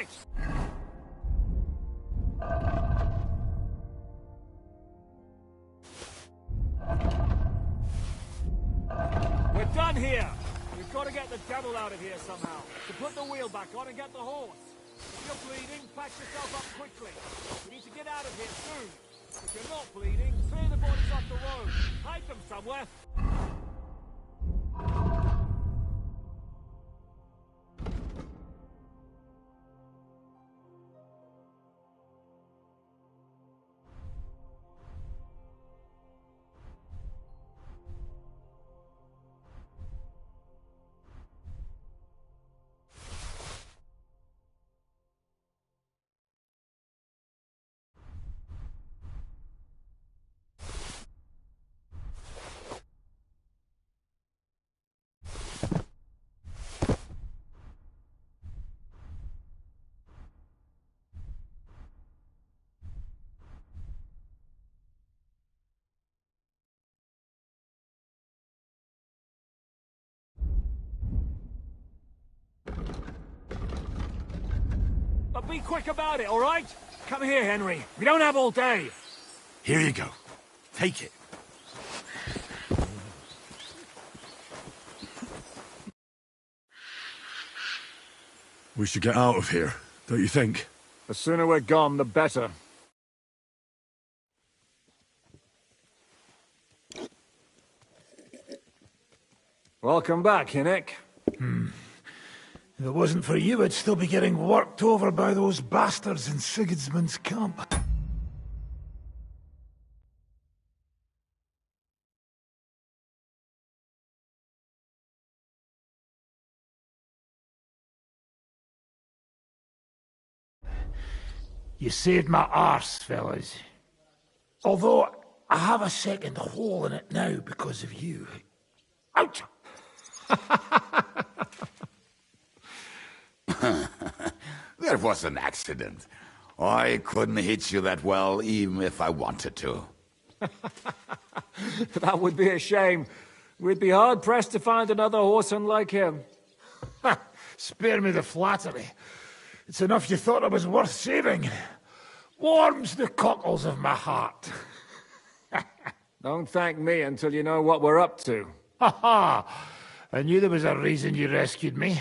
right! We're done here! We've got to get the devil out of here somehow. To put the wheel back on and get the horse. If you're bleeding, patch yourself up quickly. We need to get out of here soon. If you're not bleeding, clear the bodies off the road. Hide them somewhere. But be quick about it, all right? Come here, Henry. We don't have all day. Here you go. Take it. We should get out of here, don't you think? The sooner we're gone, the better. Welcome back, Hinnick. If it wasn't for you, I'd still be getting worked over by those bastards in Sigismund's camp. You saved my arse, fellas. Although, I have a second hole in it now because of you. Ouch! There was an accident. I couldn't hit you that well, even if I wanted to. That would be a shame. We'd be hard-pressed to find another horseman like him. Spare me the flattery. It's enough you thought it was worth saving. Warms the cockles of my heart. Don't thank me until you know what we're up to. Ha ha! I knew there was a reason you rescued me.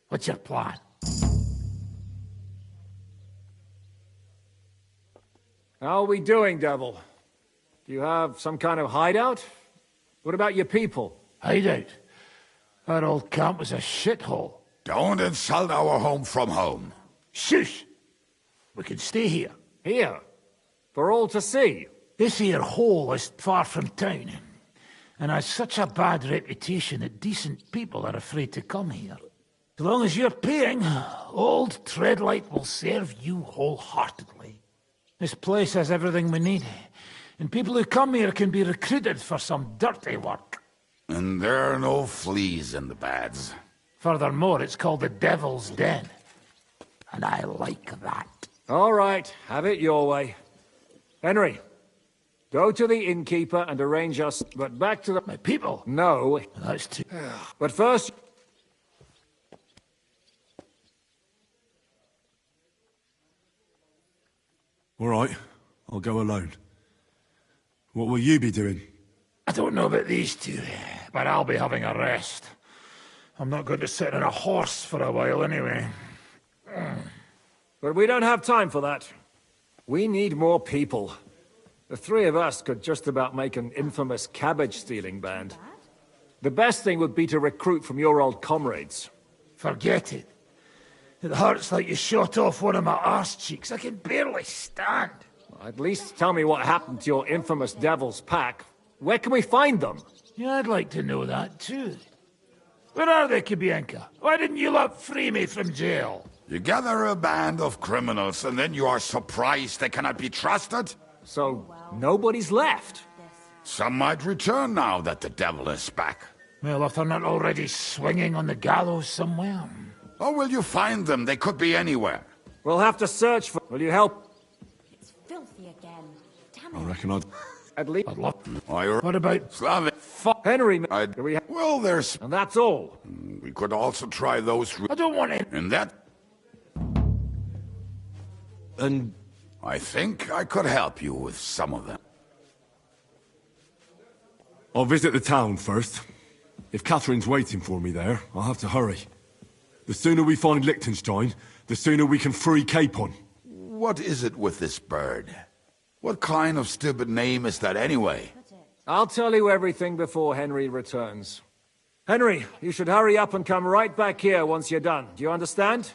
What's your plan? How are we doing, Devil? Do you have some kind of hideout? What about your people? Hideout? Our old camp was a shithole. Don't insult our home from home. Shush! We can stay here. Here? For all to see? This here hole is far from town, and has such a bad reputation that decent people are afraid to come here. As long as you're paying, old Treadlight will serve you wholeheartedly. This place has everything we need, and people who come here can be recruited for some dirty work. And there are no fleas in the beds. Furthermore, it's called the Devil's Den, and I like that. All right, have it your way. Henry, go to the innkeeper and arrange us, but back to the... My people? No. That's too... But first... All right, I'll go alone. What will you be doing? I don't know about these two, but I'll be having a rest. I'm not going to sit on a horse for a while anyway. But we don't have time for that. We need more people. The three of us could just about make an infamous cabbage-stealing band. The best thing would be to recruit from your old comrades. Forget it. It hurts like you shot off one of my arse cheeks. I can barely stand. At least tell me what happened to your infamous Devil's Pack. Where can we find them? Yeah, I'd like to know that too. Where are they, Kibienka? Why didn't you lot free me from jail? You gather a band of criminals and then you are surprised they cannot be trusted? So, nobody's left? Some might return now that the devil is back. Well, if they're not already swinging on the gallows somewhere. How will you find them? They could be anywhere. We'll have to search for... Will you help? It's filthy again. Damn I it. reckon I'd... At least... I'd love... What What about... Slavic? Henry... I'd... Do we have... Well, there's... And that's all. We could also try those... I don't want it. And that... And I think I could help you with some of them. I'll visit the town first. If Catherine's waiting for me there, I'll have to hurry. The sooner we find Liechtenstein, the sooner we can free Capon. What is it with this bird? What kind of stupid name is that anyway? I'll tell you everything before Henry returns. Henry, you should hurry up and come right back here once you're done. Do you understand?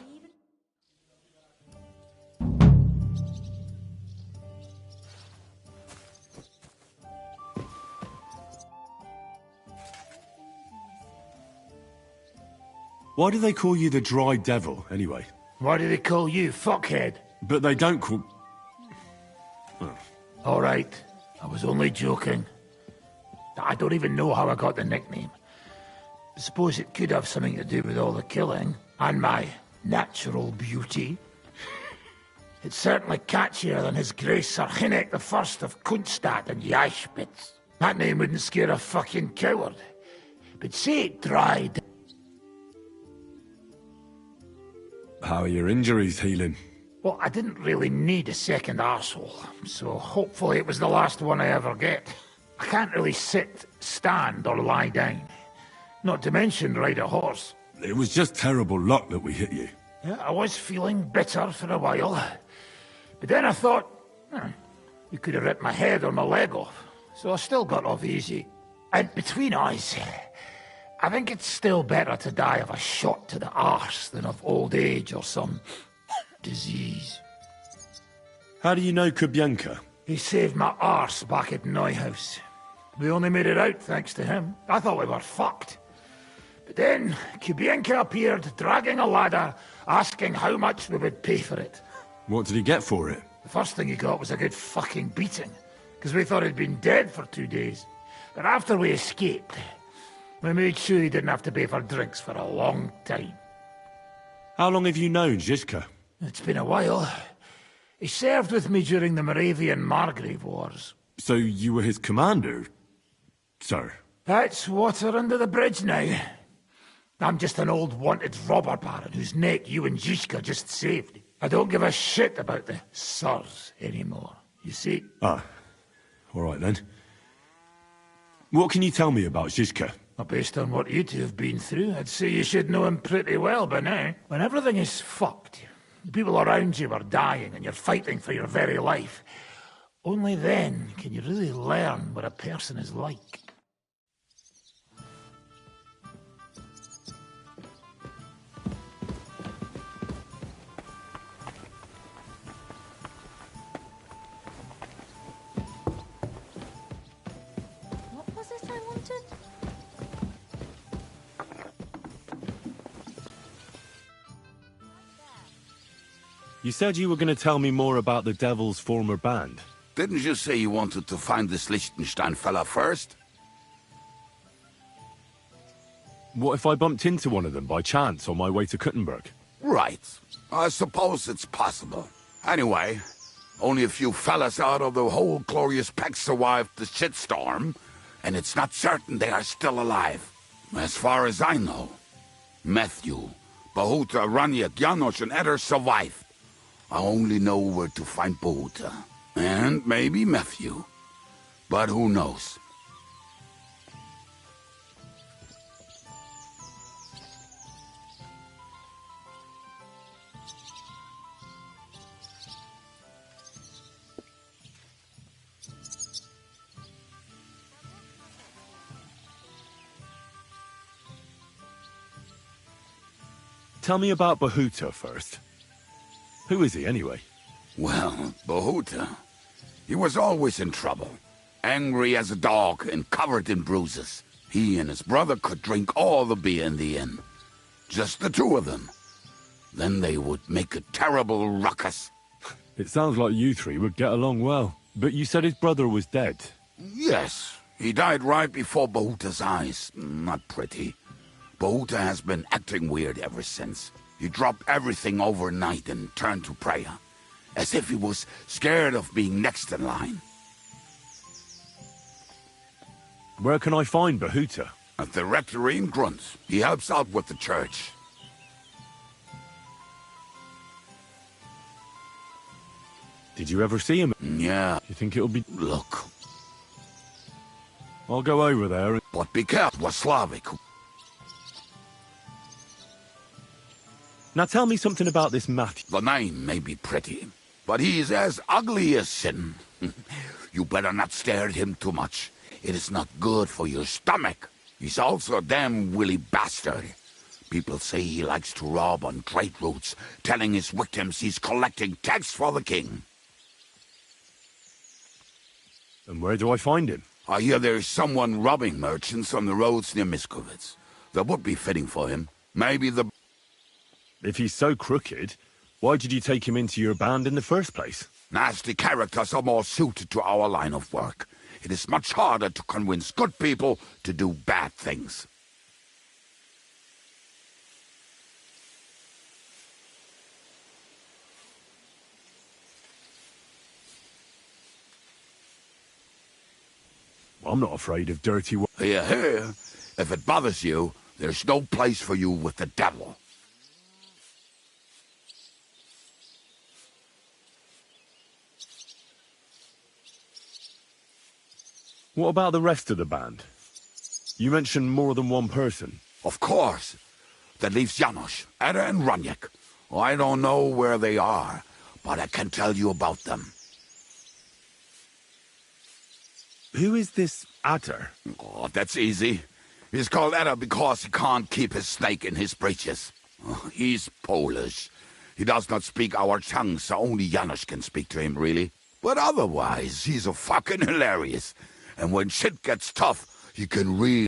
Why do they call you the Dry Devil, anyway? Why do they call you fuckhead? But they don't call... All right, I was only joking. I don't even know how I got the nickname. I suppose it could have something to do with all the killing, and my natural beauty. It's certainly catchier than His Grace Sir Hynek the First of Kunstadt and Yeichspitz. That name wouldn't scare a fucking coward. But say it dried. How are your injuries healing? Well, I didn't really need a second arsehole, so hopefully it was the last one I ever get. I can't really sit, stand, or lie down. Not to mention ride a horse. It was just terrible luck that we hit you. Yeah, I was feeling bitter for a while. But then I thought, you could have ripped my head or my leg off. So I still got off easy. And between us, I think it's still better to die of a shot to the arse than of old age or some disease. How do you know Kubienka? He saved my arse back at Neuhaus. We only made it out thanks to him. I thought we were fucked. But then Kubienka appeared, dragging a ladder, asking how much we would pay for it. What did he get for it? The first thing he got was a good fucking beating, because we thought he'd been dead for 2 days. But after we escaped, we made sure he didn't have to pay for drinks for a long time. How long have you known Zizka? It's been a while. He served with me during the Moravian-Margrave Wars. So you were his commander, sir? That's water under the bridge now. I'm just an old wanted robber baron whose neck you and Zizka just saved. I don't give a shit about the sirs anymore, you see? Ah, all right then. What can you tell me about Zizka? Well, based on what you two have been through, I'd say you should know him pretty well by now. When everything is fucked, the people around you are dying and you're fighting for your very life. Only then can you really learn what a person is like. What was it I wanted? You said you were going to tell me more about the Devil's former band. Didn't you say you wanted to find this Liechtenstein fella first? What if I bumped into one of them by chance on my way to Kuttenberg? Right. I suppose it's possible. Anyway, only a few fellas out of the whole glorious pack survived the shitstorm, and it's not certain they are still alive. As far as I know, Matthew, Bahuta, Raniak, Janosch, and Eder survived. I only know where to find Bahuta. And maybe Matthew. But who knows? Tell me about Bahuta first. Who is he, anyway? Well, Bahuta, he was always in trouble. Angry as a dog and covered in bruises. He and his brother could drink all the beer in the inn. Just the two of them. Then they would make a terrible ruckus. It sounds like you three would get along well. But you said his brother was dead. Yes, he died right before Bahuta's eyes. Not pretty. Bahuta has been acting weird ever since. He dropped everything overnight and turned to prayer. As if he was scared of being next in line. Where can I find Bahuta? At the rectory in Grunt. He helps out with the church. Did you ever see him? Yeah, You think it'll be... look. I'll go over there and... But be careful, we're Slavic. Now tell me something about this Matthew. The name may be pretty, but he's as ugly as sin. You better not stare at him too much. It is not good for your stomach. He's also a damn willy bastard. People say he likes to rob on trade routes, telling his victims he's collecting tax for the king. And where do I find him? I hear there's someone robbing merchants on the roads near Miskovitz. That would be fitting for him. Maybe the... If he's so crooked, why did you take him into your band in the first place? Nasty characters are more suited to our line of work. It is much harder to convince good people to do bad things. I'm not afraid of dirty work. Here, here. If it bothers you, there's no place for you with the devil. What about the rest of the band? You mentioned more than one person. Of course. That leaves Janos, Ada and Raniek. I don't know where they are, but I can tell you about them. Who is this Adder? Oh, that's easy. He's called Ada because he can't keep his snake in his breeches. He's Polish. He does not speak our tongue, so only Janos can speak to him, really. But otherwise, he's a fucking hilarious. And when shit gets tough, he can really...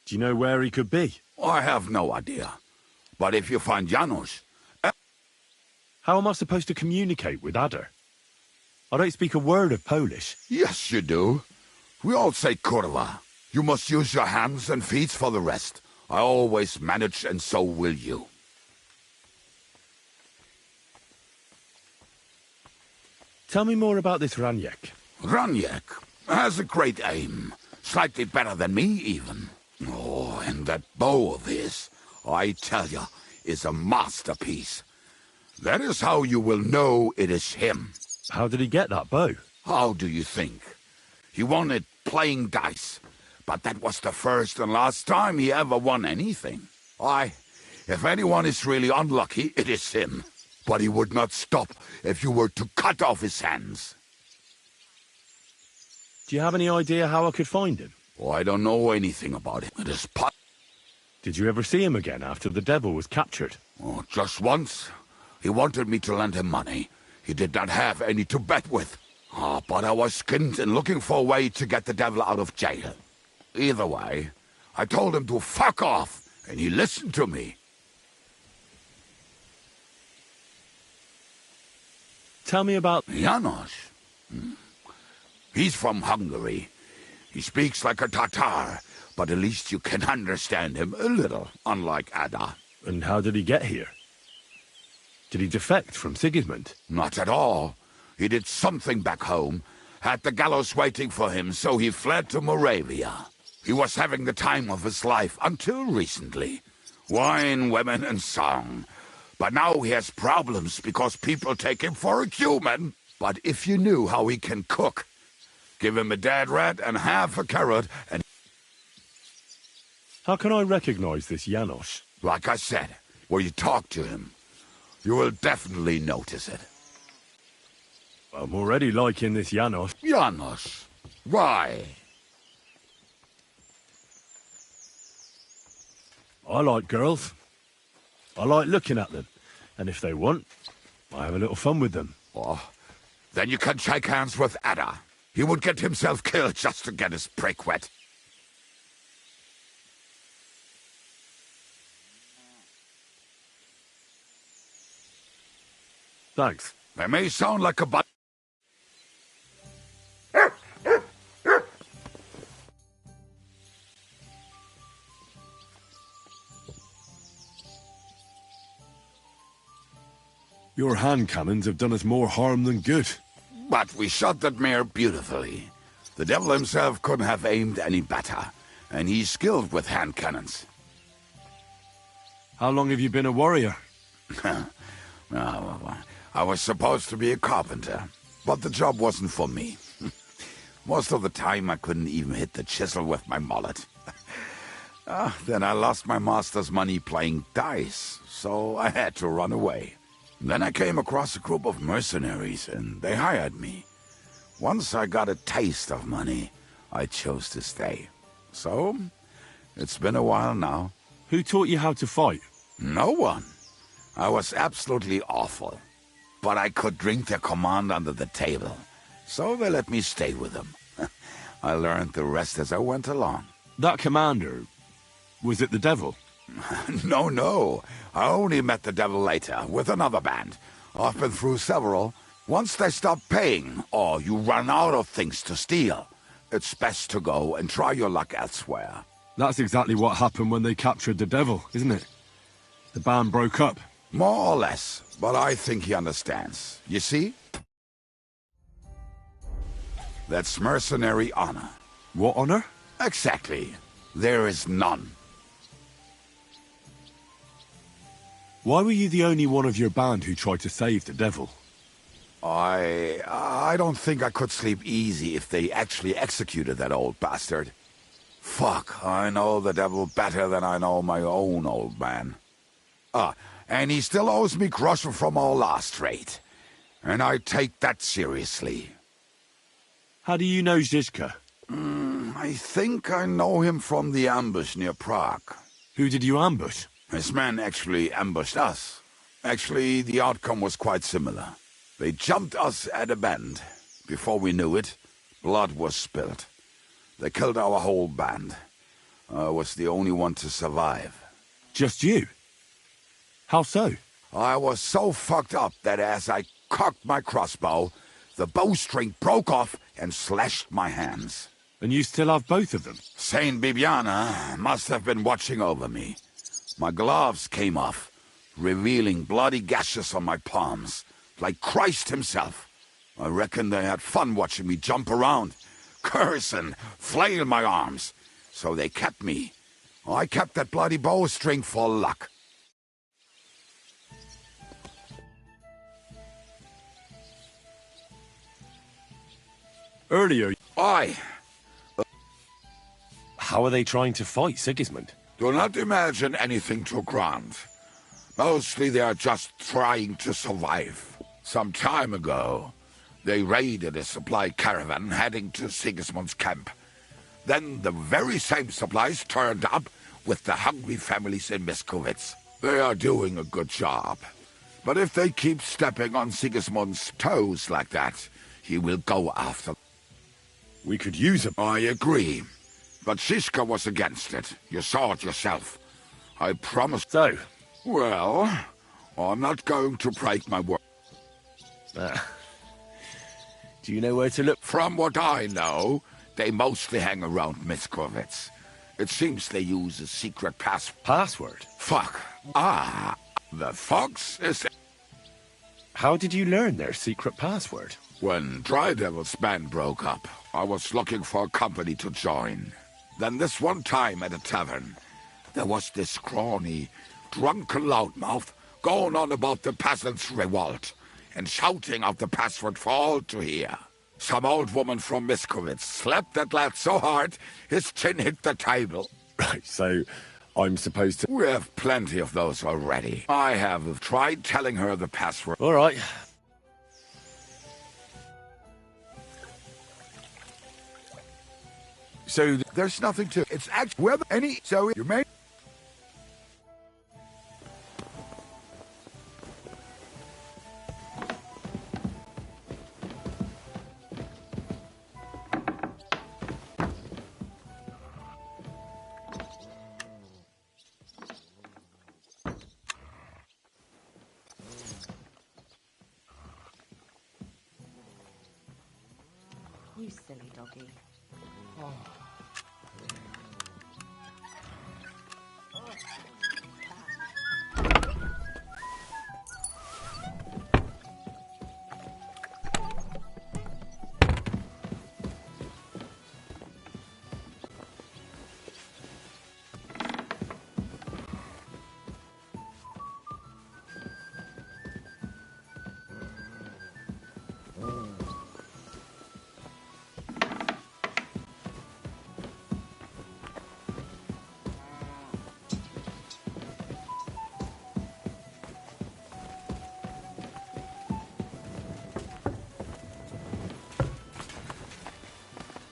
Do you know where he could be? I have no idea. But if you find Janos... How am I supposed to communicate with Adder? I don't speak a word of Polish. Yes, you do. We all say kurwa. You must use your hands and feet for the rest. I always manage, and so will you. Tell me more about this Raniek. Raniek has a great aim. Slightly better than me, even. Oh, and that bow of his, I tell you, is a masterpiece. That is how you will know it is him. How did he get that bow? How do you think? He won it playing dice. But that was the first and last time he ever won anything. If anyone is really unlucky, it is him. But he would not stop if you were to cut off his hands. Do you have any idea how I could find him? Oh, I don't know anything about him. It is Did you ever see him again after the devil was captured? Oh, just once. He wanted me to lend him money. He did not have any to bet with. But I was skinned and looking for a way to get the devil out of jail. Either way, I told him to fuck off, and he listened to me. Tell me about... Janos. He's from Hungary. He speaks like a Tatar, but at least you can understand him a little, unlike Ada. And how did he get here? Did he defect from Sigismund? Not at all. He did something back home, had the gallows waiting for him, so he fled to Moravia. He was having the time of his life until recently. Wine, women, and song. But now he has problems because people take him for a human. But if you knew how he can cook, give him a dead rat and half a carrot, and... How can I recognize this Janos? Like I said, when you talk to him, you will definitely notice it. I'm already liking this Janos. Janos. Why? I like girls. I like looking at them. And if they want, I have a little fun with them. Oh, then you can shake hands with Ada. He would get himself killed just to get his prick wet. Thanks. They may sound like a Your hand cannons have done us more harm than good. But we shot that mare beautifully. The devil himself couldn't have aimed any better, and he's skilled with hand cannons. How long have you been a warrior? I was supposed to be a carpenter. but the job wasn't for me. Most of the time, I couldn't even hit the chisel with my mallet. Then I lost my master's money playing dice, so I had to run away. Then I came across a group of mercenaries, and they hired me. Once I got a taste of money, I chose to stay. So, it's been a while now. Who taught you how to fight? No one. I was absolutely awful. But I could drink their command under the table, so they let me stay with them. I learned the rest as I went along. That commander, was it the devil? No. I only met the devil later, with another band. I've been through several. Once they stop paying, or you run out of things to steal, it's best to go and try your luck elsewhere. That's exactly what happened when they captured the devil, isn't it? The band broke up. More or less, but I think he understands. You see? That's mercenary honor. What honor? Exactly. There is none. Why were you the only one of your band who tried to save the devil? I don't think I could sleep easy if they actually executed that old bastard. Fuck, I know the devil better than I know my own old man. And he still owes me groschen from our last raid. And I take that seriously. How do you know Zizka? I think I know him from the ambush near Prague. Who did you ambush? His men actually ambushed us. Actually, the outcome was quite similar. They jumped us at a bend. Before we knew it, blood was spilled. They killed our whole band. I was the only one to survive. Just you? How so? I was so fucked up that as I cocked my crossbow, the bowstring broke off and slashed my hands. And you still have both of them? Saint Bibiana must have been watching over me. My gloves came off, revealing bloody gashes on my palms, like Christ himself. I reckon they had fun watching me jump around, curse and flail my arms. So they kept me. I kept that bloody bowstring for luck. Earlier... How are they trying to fight Sigismund? Do not imagine anything too grand. Mostly they are just trying to survive. Some time ago, they raided a supply caravan heading to Sigismund's camp. Then the very same supplies turned up with the hungry families in Miskovitz. They are doing a good job. But if they keep stepping on Sigismund's toes like that, he will go after them. We could use him. I agree. But Zizka was against it. You saw it yourself. I promised... So? Well, I'm not going to break my word. Do you know where to look? From what I know, they mostly hang around Miskovitz. It seems they use a secret Password? Fuck. The fox is... How did you learn their secret password? When Dry Devil's band broke up, I was looking for a company to join. Then this one time at a tavern, there was this scrawny, drunken loudmouth going on about the peasants' revolt and shouting out the password for all to hear. Some old woman from Miskovitz slapped that lad so hard his chin hit the table. Right, so I'm supposed to... We have plenty of those already. I have tried telling her the password. All right. So there's nothing to... It's actually... Whether any... So you may... You silly doggy.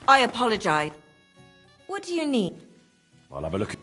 I apologize. What do you need? I'll have a look.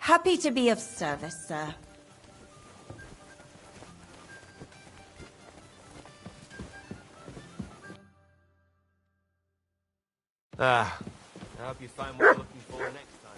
Happy to be of service, sir. I hope you find what you're looking for next time.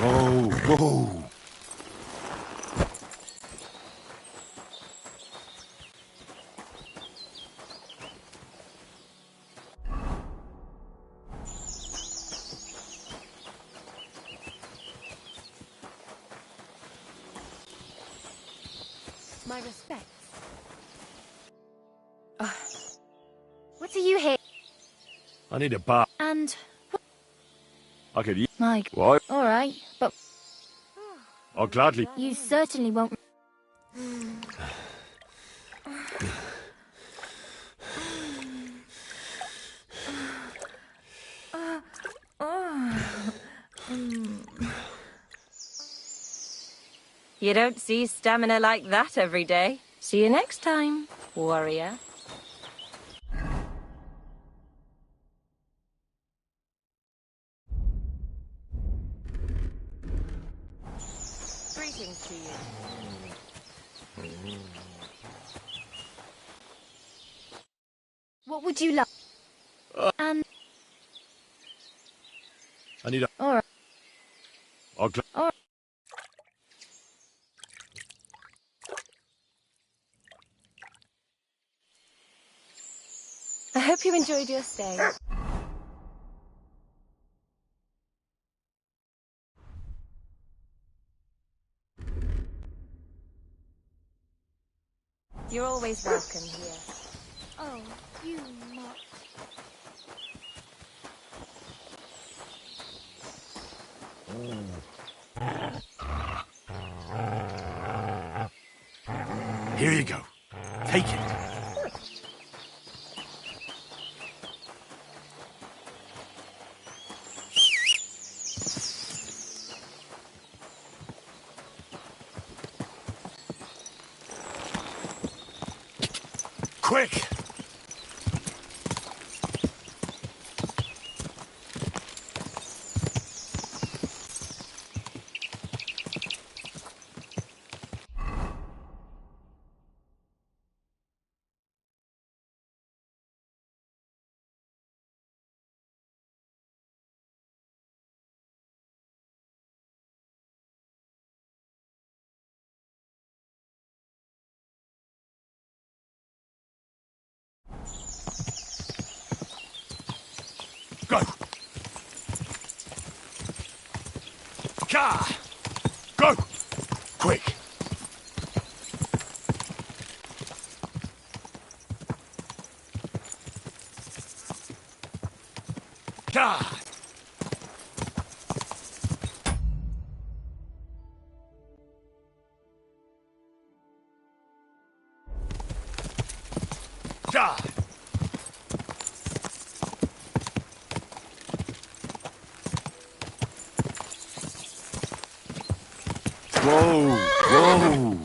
Whoa, whoa. My respects. What are you here? I need a bath. And I could use... Mike. What? All right, but I'll gladly... you certainly won't. You don't see stamina like that every day. See you next time, warrior. Greetings to you. What would you like? And I need a... all right. I'll gla... All right. I hope you enjoyed your stay. You're always welcome here. Oh, you mock. Here you go. Take it. Quick! Go! Ka! Go! Quick! Ka! Ka! Whoa, whoa.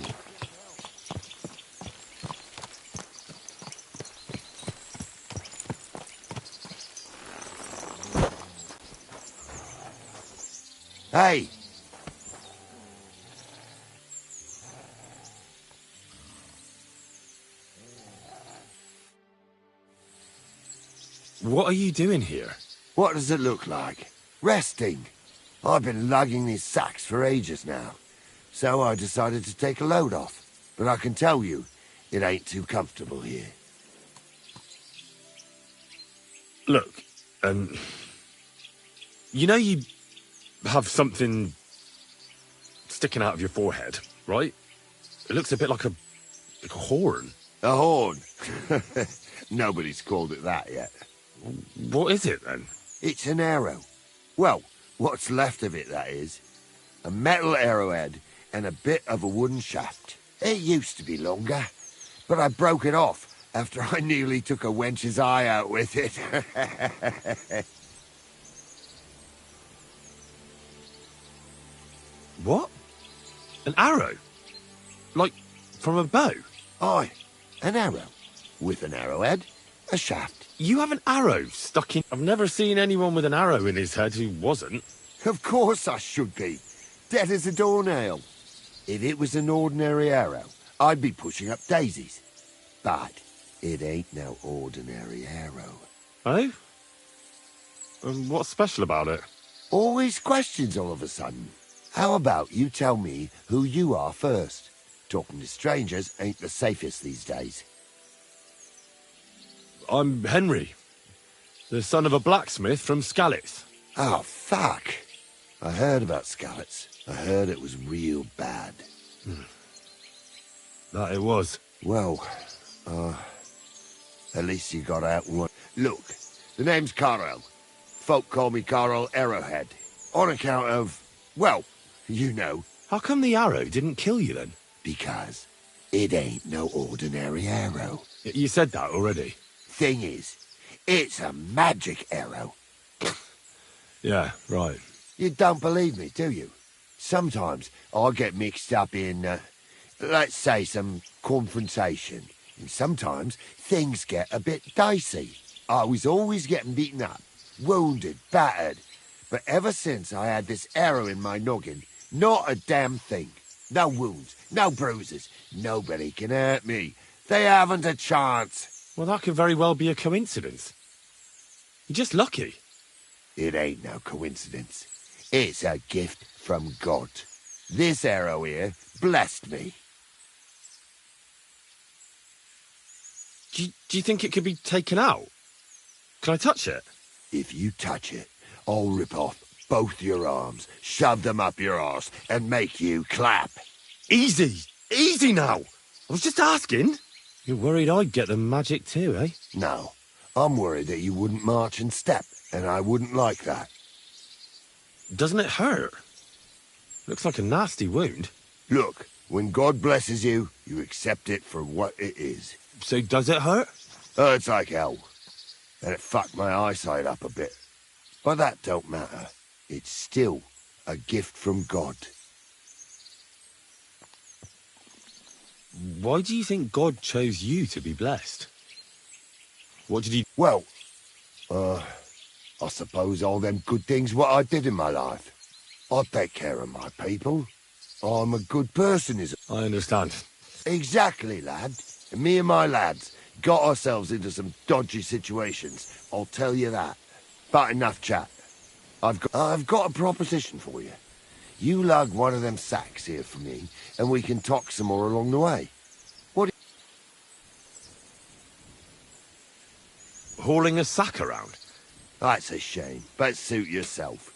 Hey. What are you doing here? What does it look like? Resting. I've been lugging these sacks for ages now. So I decided to take a load off. But I can tell you, it ain't too comfortable here. Look, you know you have something sticking out of your forehead, right? It looks a bit like a horn. A horn? Nobody's called it that yet. What is it, then? It's an arrow. Well, what's left of it, that is. A metal arrowhead and a bit of a wooden shaft. It used to be longer, but I broke it off after I nearly took a wench's eye out with it. What? An arrow? Like, from a bow? Aye, an arrow. With an arrowhead, a shaft. You have an arrow stuck in... I've never seen anyone with an arrow in his head who wasn't. Of course I should be. Dead as a doornail. If it was an ordinary arrow, I'd be pushing up daisies. But it ain't no ordinary arrow. Oh? What's special about it? Always questions all of a sudden. How about you tell me who you are first? Talking to strangers ain't the safest these days. I'm Henry, the son of a blacksmith from Skalitz. Oh, fuck. I heard about Skalitz. I heard it was real bad. That it was. Well, at least you got out one. Look, the name's Carl. Folk call me Carl Arrowhead. On account of, well, you know. How come the arrow didn't kill you then? Because it ain't no ordinary arrow. You said that already. Thing is, it's a magic arrow. Yeah, right. You don't believe me, do you? Sometimes I get mixed up in, let's say, some confrontation. And sometimes things get a bit dicey. I was always getting beaten up, wounded, battered. But ever since I had this arrow in my noggin, not a damn thing. No wounds, no bruises. Nobody can hurt me. They haven't a chance. Well, that could very well be a coincidence. You're just lucky. It ain't no coincidence. It's a gift from God. This arrow here blessed me. Do you think it could be taken out? Can I touch it? If you touch it, I'll rip off both your arms, shove them up your arse, and make you clap. Easy! Easy now! I was just asking. You're worried I'd get the magic too, eh? No, I'm worried that you wouldn't march and step, and I wouldn't like that. Doesn't it hurt? Looks like a nasty wound. Look, when God blesses you, you accept it for what it is. So does it hurt? Hurts like hell. And it fucked my eyesight up a bit. But that don't matter. It's still a gift from God. Why do you think God chose you to be blessed? What did he... Well, I suppose all them good things what I did in my life. I take care of my people. I'm a good person, I understand. Exactly, lad. And me and my lads got ourselves into some dodgy situations, I'll tell you that. But enough chat. I've got a proposition for you. You lug one of them sacks here for me, and we can talk some more along the way. What? Hauling a sack around? That's a shame, but suit yourself.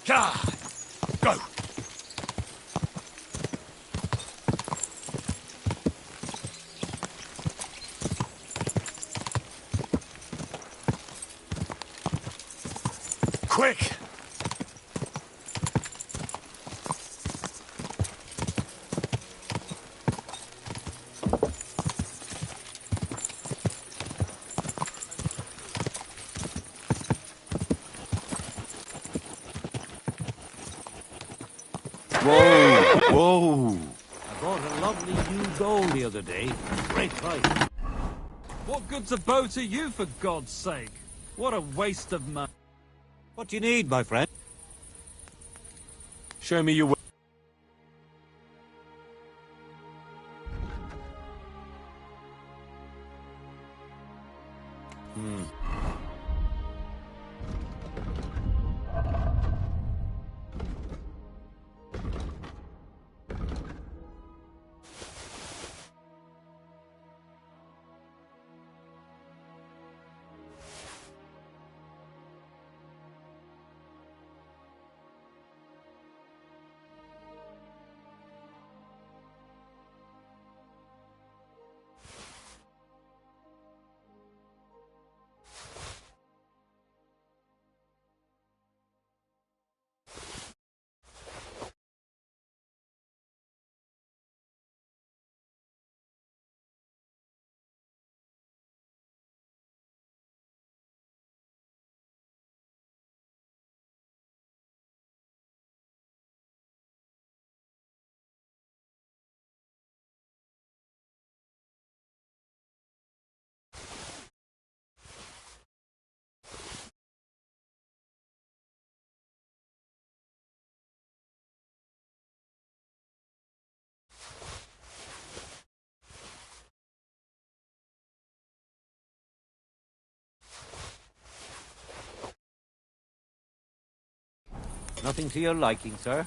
Go! Quick! Whoa! I bought a lovely new doll the other day. Great price. What good's a bow to you, for God's sake? What a waste of money. What do you need, my friend? Show me your way. Nothing to your liking, sir?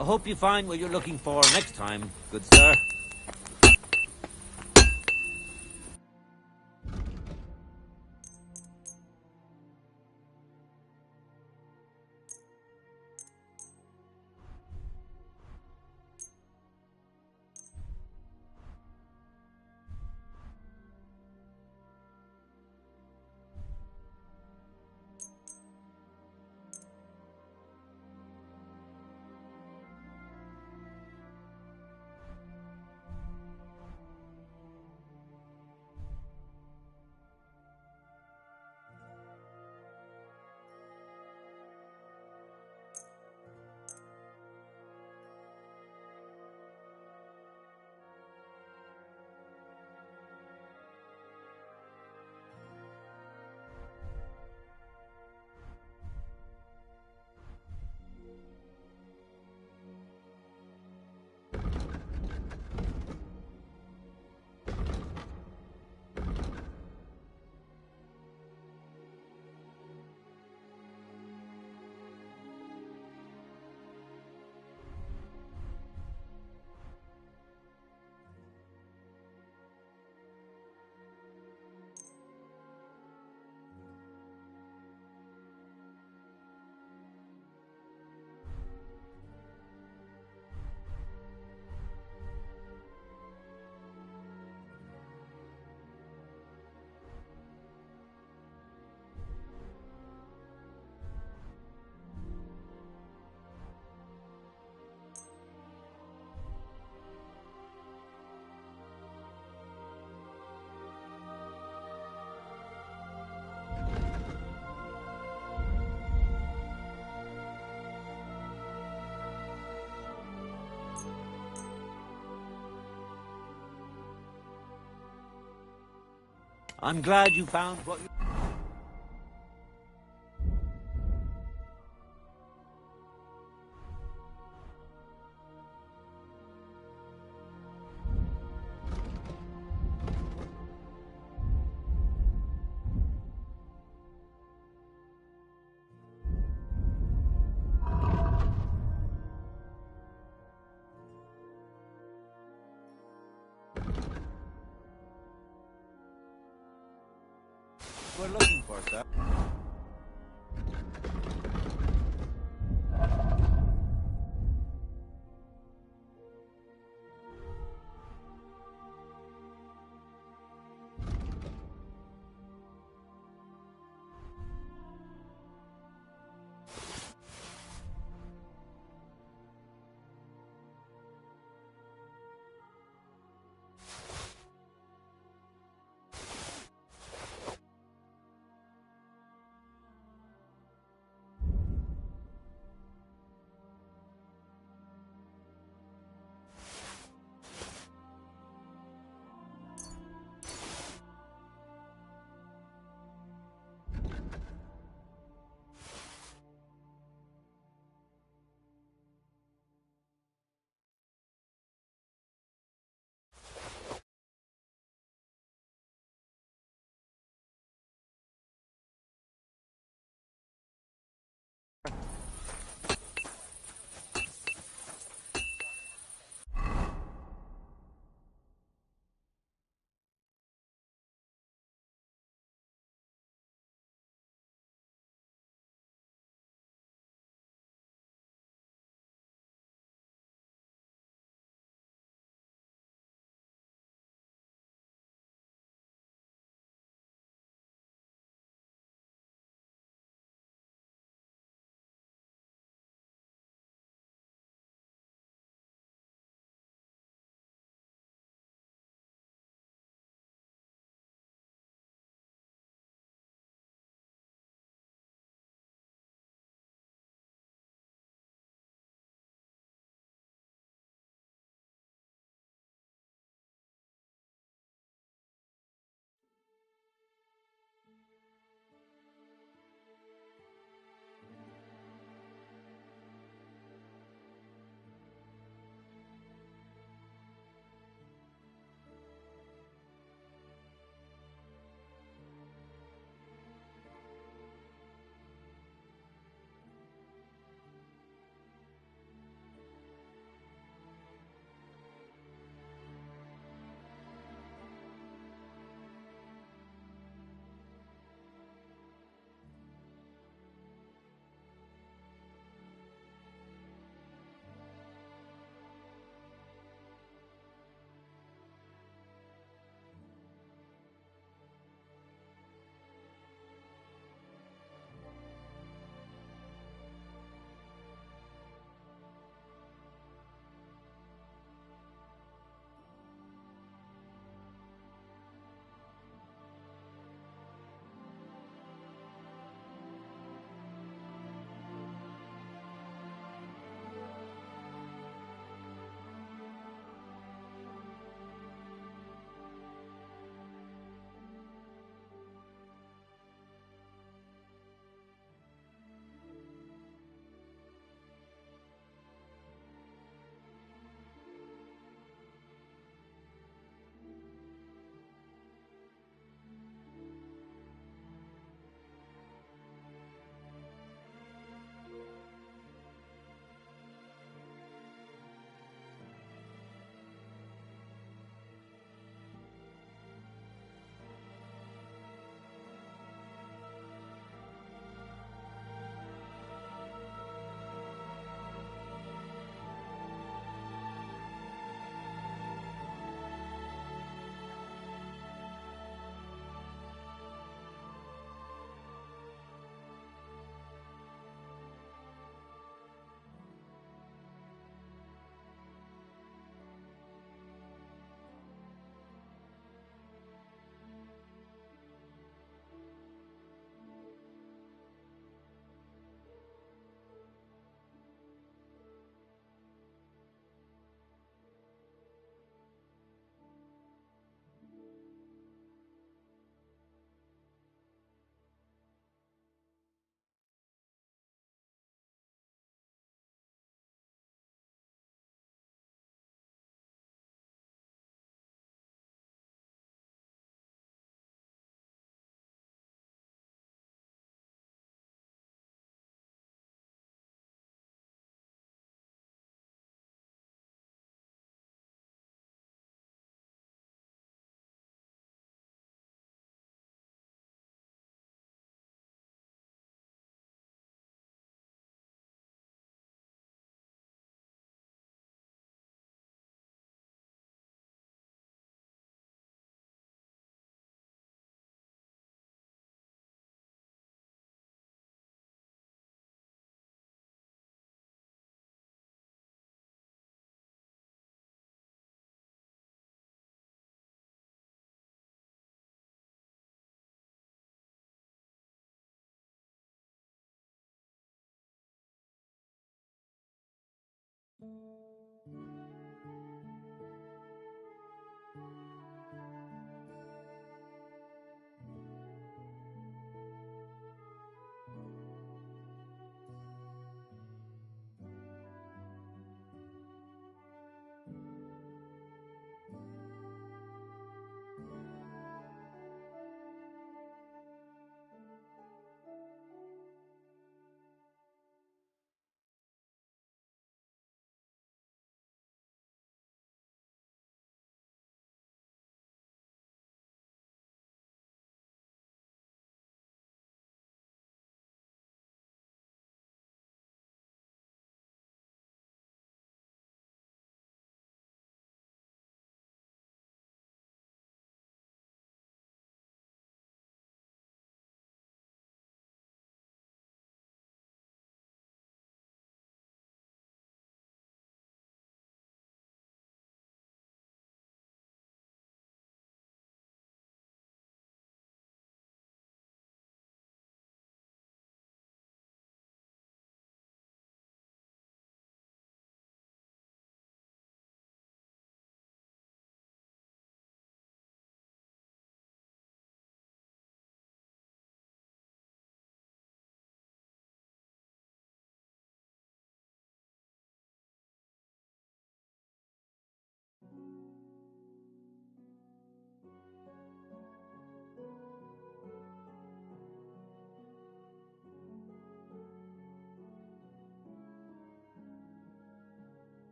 I hope you find what you're looking for next time, good sir. I'm glad you found what you... we're looking for, sir.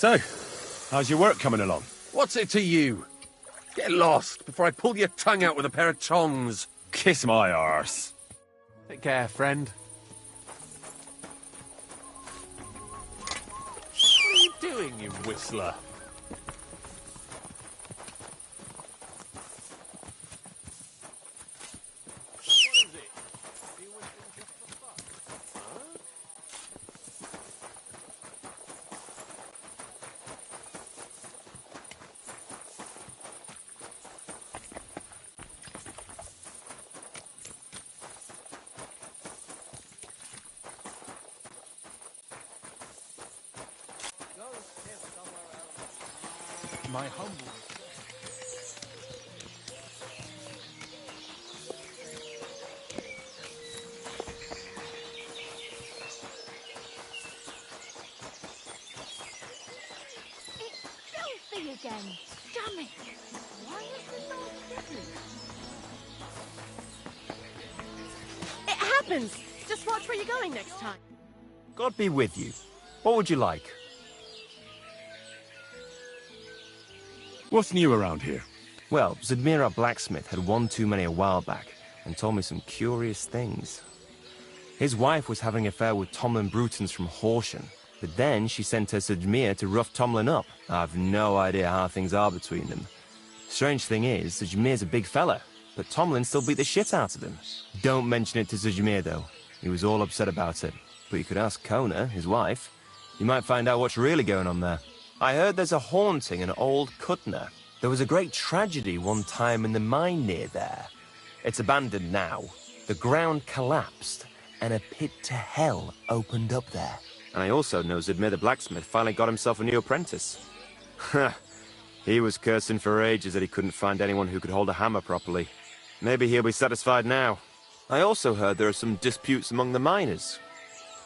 So, how's your work coming along? What's it to you? Get lost before I pull your tongue out with a pair of tongs. Kiss my arse. Take care, friend. What are you doing, you whistler? My humble. It's filthy again. Damn it. Why is this all sticky? It happens. Just watch where you're going next time. God be with you. What would you like? What's new around here? Well, Zudmira Blacksmith had one too many a while back and told me some curious things. His wife was having an affair with Tomlin Brutons from Horsham, but then she sent her Zudmir to rough Tomlin up. I've no idea how things are between them. Strange thing is, Zudmir's a big fella, but Tomlin still beat the shit out of him. Don't mention it to Zudmir, though. He was all upset about it. But you could ask Kona, his wife. You might find out what's really going on there. I heard there's a haunting in Old Kutner. There was a great tragedy one time in the mine near there. It's abandoned now. The ground collapsed, and a pit to hell opened up there. And I also know Zudmir the blacksmith finally got himself a new apprentice. He was cursing for ages that he couldn't find anyone who could hold a hammer properly. Maybe he'll be satisfied now. I also heard there are some disputes among the miners.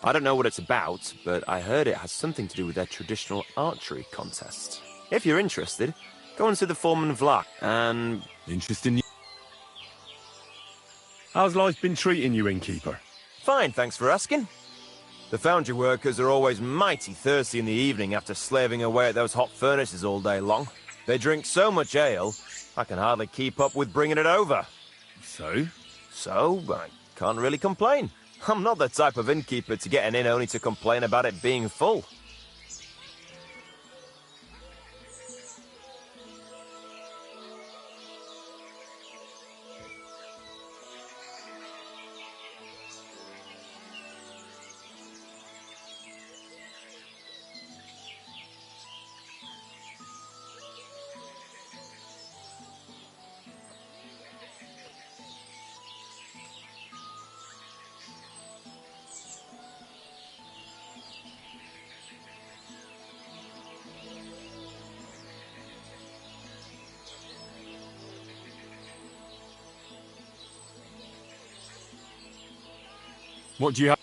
I don't know what it's about, but I heard it has something to do with their traditional archery contest. If you're interested, go and see the foreman Vlach, and... Interesting. How's life been treating you, innkeeper? Fine, thanks for asking. The foundry workers are always mighty thirsty in the evening after slaving away at those hot furnaces all day long. They drink so much ale, I can hardly keep up with bringing it over. So? So, I can't really complain. I'm not the type of innkeeper to get an inn only to complain about it being full. What do you have?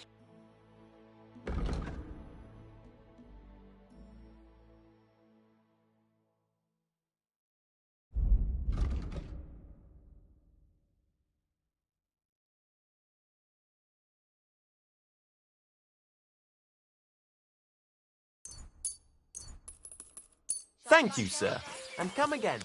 Thank you, sir. And come again.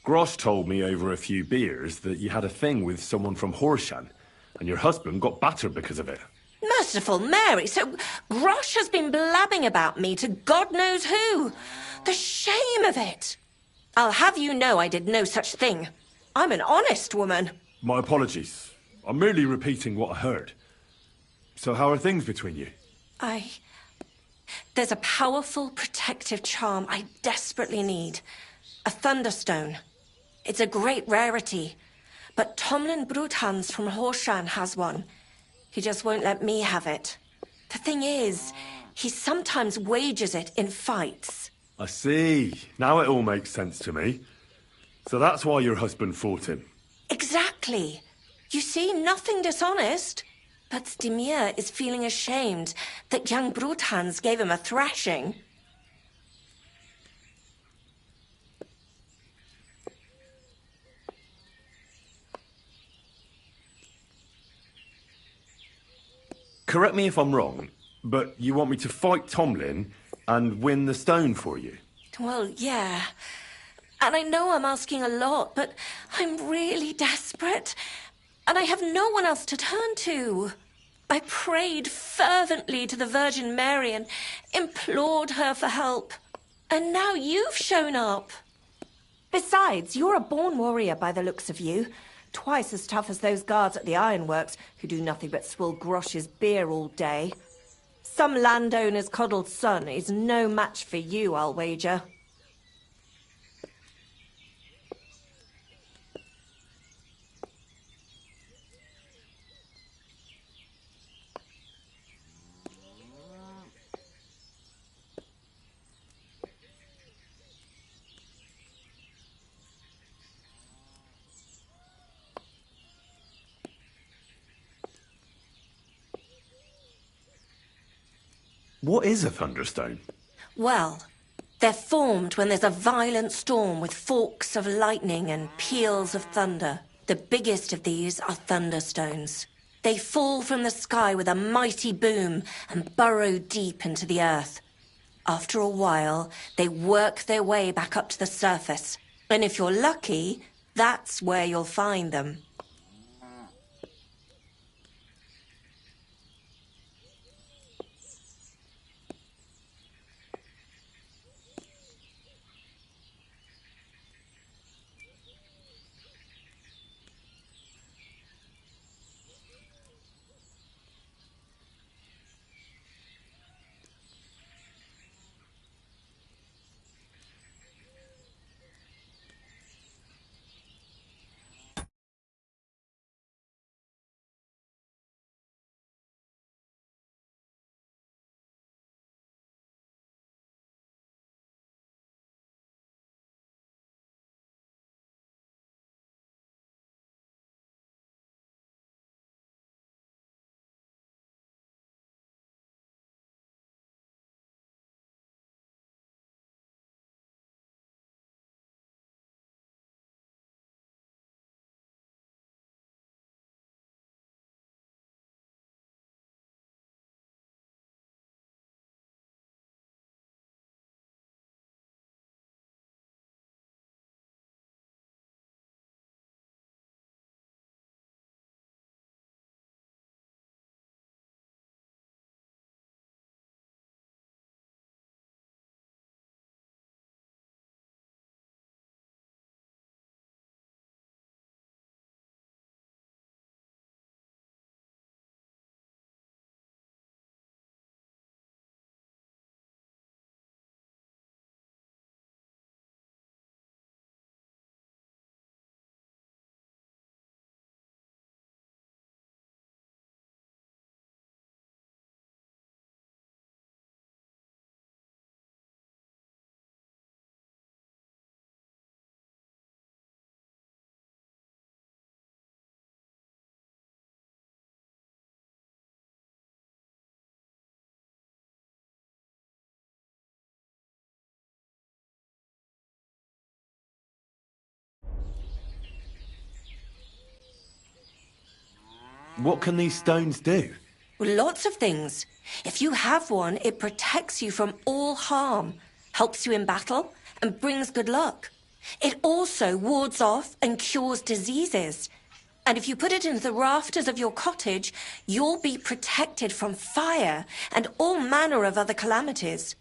Grosh told me over a few beers that you had a thing with someone from Horsham, and your husband got battered because of it. Merciful Mary, so Grosh has been blabbing about me to God knows who. The shame of it. I'll have you know I did no such thing. I'm an honest woman. My apologies. I'm merely repeating what I heard. So how are things between you? There's a powerful protective charm I desperately need. A Thunderstone. It's a great rarity. But Tomlin Bruthans from Horsham has one. He just won't let me have it. The thing is, he sometimes wages it in fights. I see. Now it all makes sense to me. So that's why your husband fought him. Exactly. You see, nothing dishonest. But Stimir is feeling ashamed that young Bruthans gave him a thrashing. Correct me if I'm wrong, but you want me to fight Tomlin and win the stone for you? Well, yeah. And I know I'm asking a lot, but I'm really desperate. And I have no one else to turn to. I prayed fervently to the Virgin Mary and implored her for help. And now you've shown up. Besides, you're a born warrior by the looks of you. Twice as tough as those guards at the ironworks, who do nothing but swill Grosh's beer all day. Some landowner's coddled son is no match for you, I'll wager. What is a thunderstone? Well, they're formed when there's a violent storm with forks of lightning and peals of thunder. The biggest of these are thunderstones. They fall from the sky with a mighty boom and burrow deep into the earth. After a while, they work their way back up to the surface. And if you're lucky, that's where you'll find them. What can these stones do? Well, lots of things. If you have one, it protects you from all harm, helps you in battle, and brings good luck. It also wards off and cures diseases. And if you put it into the rafters of your cottage, you'll be protected from fire and all manner of other calamities.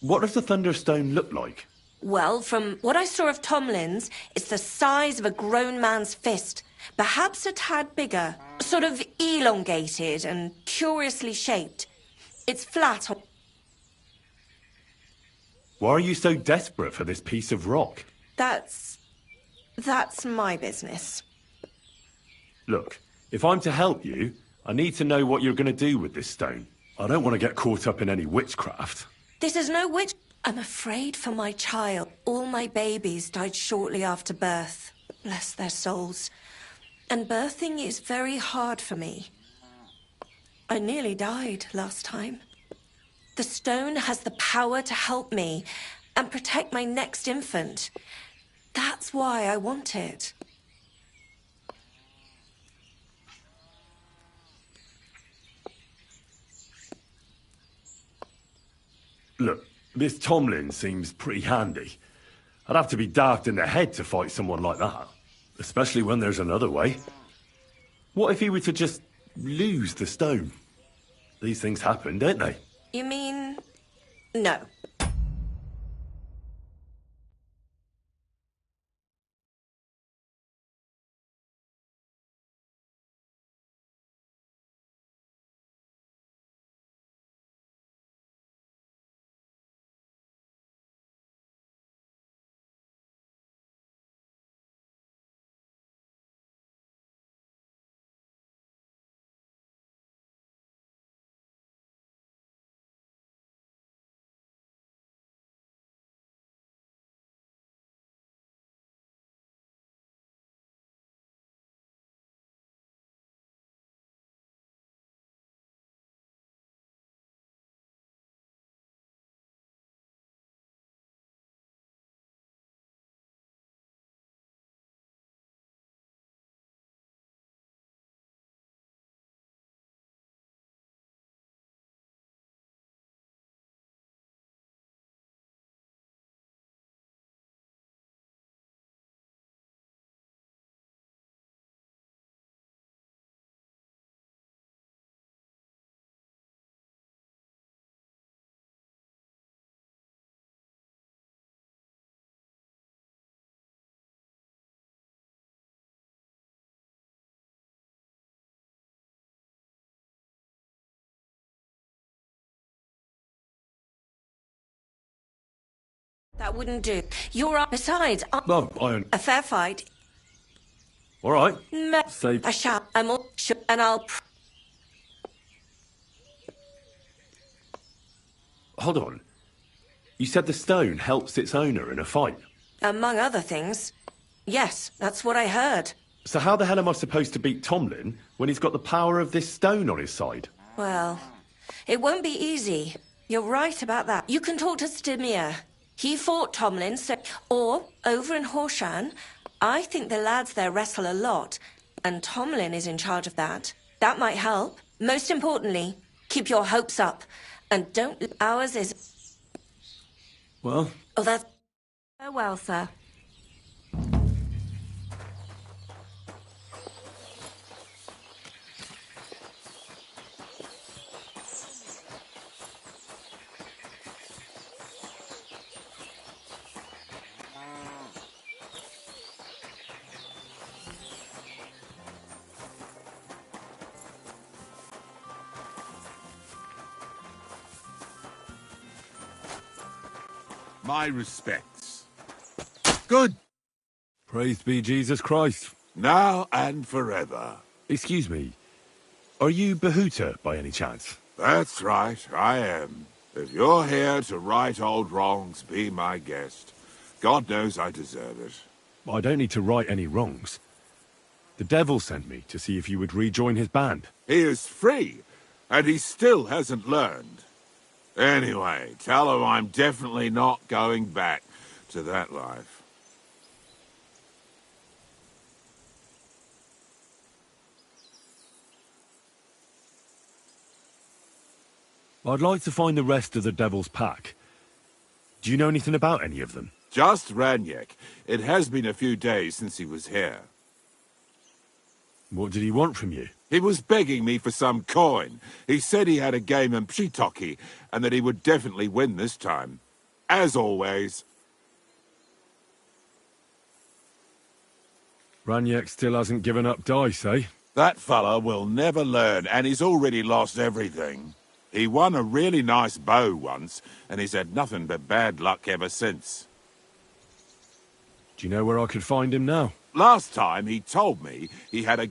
What does the Thunderstone look like? Well, from what I saw of Tomlin's, it's the size of a grown man's fist. Perhaps a tad bigger. Sort of elongated and curiously shaped. It's flat on... Why are you so desperate for this piece of rock? That's my business. Look, if I'm to help you, I need to know what you're going to do with this stone. I don't want to get caught up in any witchcraft. This is no witch... I'm afraid for my child. All my babies died shortly after birth. Bless their souls. And birthing is very hard for me. I nearly died last time. The stone has the power to help me and protect my next infant. That's why I want it. Look, this Tomlin seems pretty handy. I'd have to be daft in the head to fight someone like that. Especially when there's another way. What if he were to just lose the stone? These things happen, don't they? You mean... no. That wouldn't do. You're up. Besides, No, a fair fight. All right. Say... I shall. I'm all... and I'll... Hold on. You said the stone helps its owner in a fight. Among other things. Yes, that's what I heard. So how the hell am I supposed to beat Tomlin when he's got the power of this stone on his side? Well, it won't be easy. You're right about that. You can talk to Stimir. He fought Tomlin, so... Or, over in Horshan, I think the lads there wrestle a lot, and Tomlin is in charge of that. That might help. Most importantly, keep your hopes up, and don't... Ours is... Well... Oh, that's... Farewell, sir. My respects. Good. Praised be Jesus Christ. Now and forever. Excuse me. Are you Bahuta, by any chance? That's right, I am. If you're here to right old wrongs, be my guest. God knows I deserve it. I don't need to right any wrongs. The devil sent me to see if you would rejoin his band. He is free, and he still hasn't learned. Anyway, tell him I'm definitely not going back to that life. I'd like to find the rest of the Devil's Pack. Do you know anything about any of them? Just Ranyek. It has been a few days since he was here. What did he want from you? He was begging me for some coin. He said he had a game in Pshitoki, and that he would definitely win this time. as always. Raniek still hasn't given up dice, eh? That fella will never learn, and he's already lost everything. He won a really nice bow once, and he's had nothing but bad luck ever since. Do you know where I could find him now? Last time he told me he had a...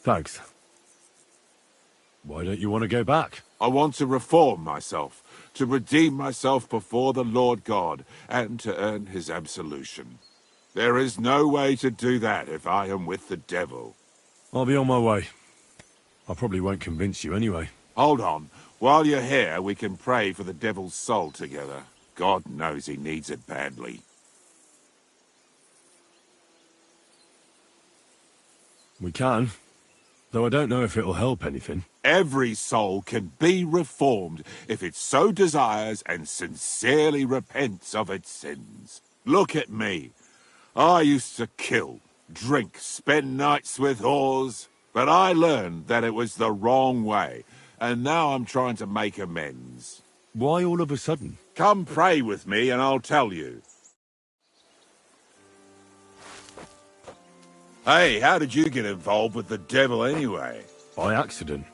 Thanks. Why don't you want to go back? I want to reform myself, to redeem myself before the Lord God, and to earn his absolution. There is no way to do that if I am with the devil. I'll be on my way. I probably won't convince you anyway. Hold on. While you're here, we can pray for the devil's soul together. God knows he needs it badly. We can, though I don't know if it'll help anything. Every soul can be reformed if it so desires and sincerely repents of its sins. Look at me. I used to kill, drink, spend nights with whores, but I learned that it was the wrong way, and now I'm trying to make amends. Why all of a sudden? Come pray with me and I'll tell you. Hey, how did you get involved with the devil anyway? By accident.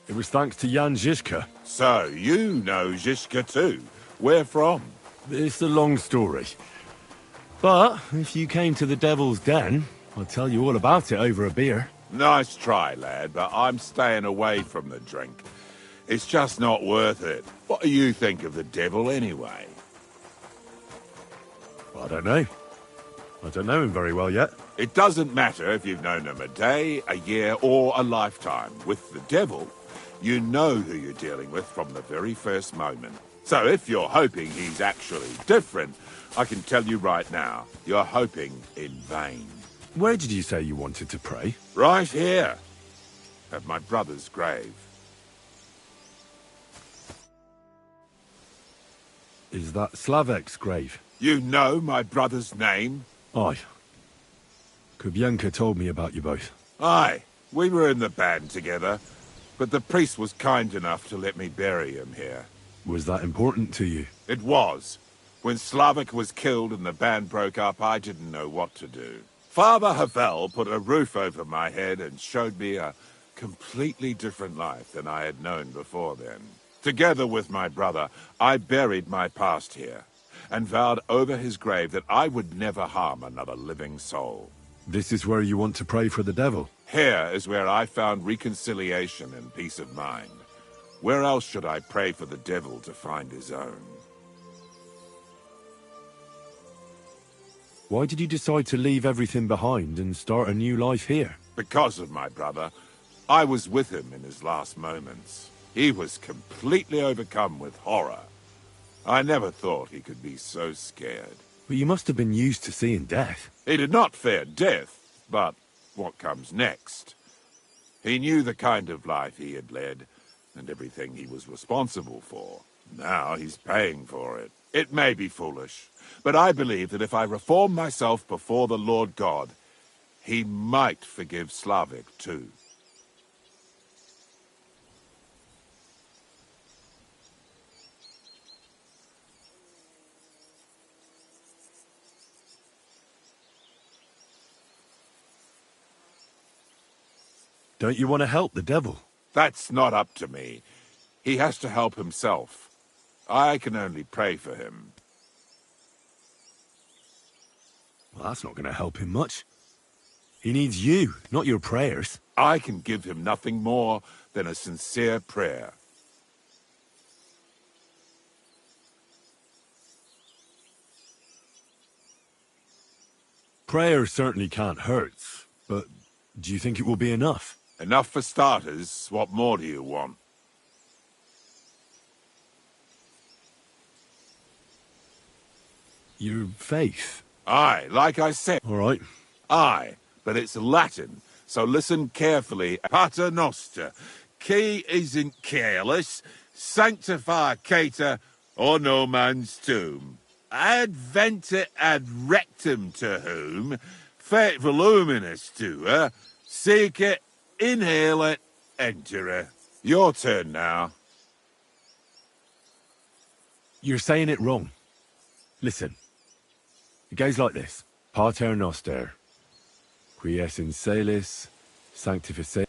It was thanks to Jan Žižka. So, you know Žižka too. Where from? It's a long story. But if you came to the Devil's Den, I'll tell you all about it over a beer. Nice try, lad, but I'm staying away from the drink. It's just not worth it. What do you think of the devil anyway? I don't know. I don't know him very well yet. It doesn't matter if you've known him a day, a year, or a lifetime. With the devil, you know who you're dealing with from the very first moment. So if you're hoping he's actually different, I can tell you right now, you're hoping in vain. Where did you say you wanted to pray? Right here, at my brother's grave. Is that Slavek's grave? You know my brother's name? Aye. Kubyanka told me about you both. Aye, we were in the band together, but the priest was kind enough to let me bury him here. Was that important to you? It was. When Slavek was killed and the band broke up, I didn't know what to do. Father Havel put a roof over my head and showed me a completely different life than I had known before then. Together with my brother, I buried my past here, and vowed over his grave that I would never harm another living soul. This is where you want to pray for the devil? Here is where I found reconciliation and peace of mind. Where else should I pray for the devil to find his own? Why did you decide to leave everything behind and start a new life here? Because of my brother. I was with him in his last moments. He was completely overcome with horror. I never thought he could be so scared. But you must have been used to seeing death. He did not fear death, but what comes next? He knew the kind of life he had led, and everything he was responsible for. Now he's paying for it. It may be foolish, but I believe that if I reform myself before the Lord God, he might forgive Slavek too. Don't you want to help the devil? That's not up to me. He has to help himself. I can only pray for him. Well, that's not going to help him much. He needs you, not your prayers. I can give him nothing more than a sincere prayer. Prayer certainly can't hurt, but do you think it will be enough? Enough for starters. What more do you want? Your faith? Aye, like I said. All right. Aye, but it's Latin, so listen carefully. Pater noster, qui isn't careless, sanctificator, or no man's tomb. Adventure ad rectum to whom, fet voluminous to her, seek it, inhale it, enter her. Your turn now. You're saying it wrong. Listen. It goes like this. Pater Noster. Qui es in celis, sanctifice...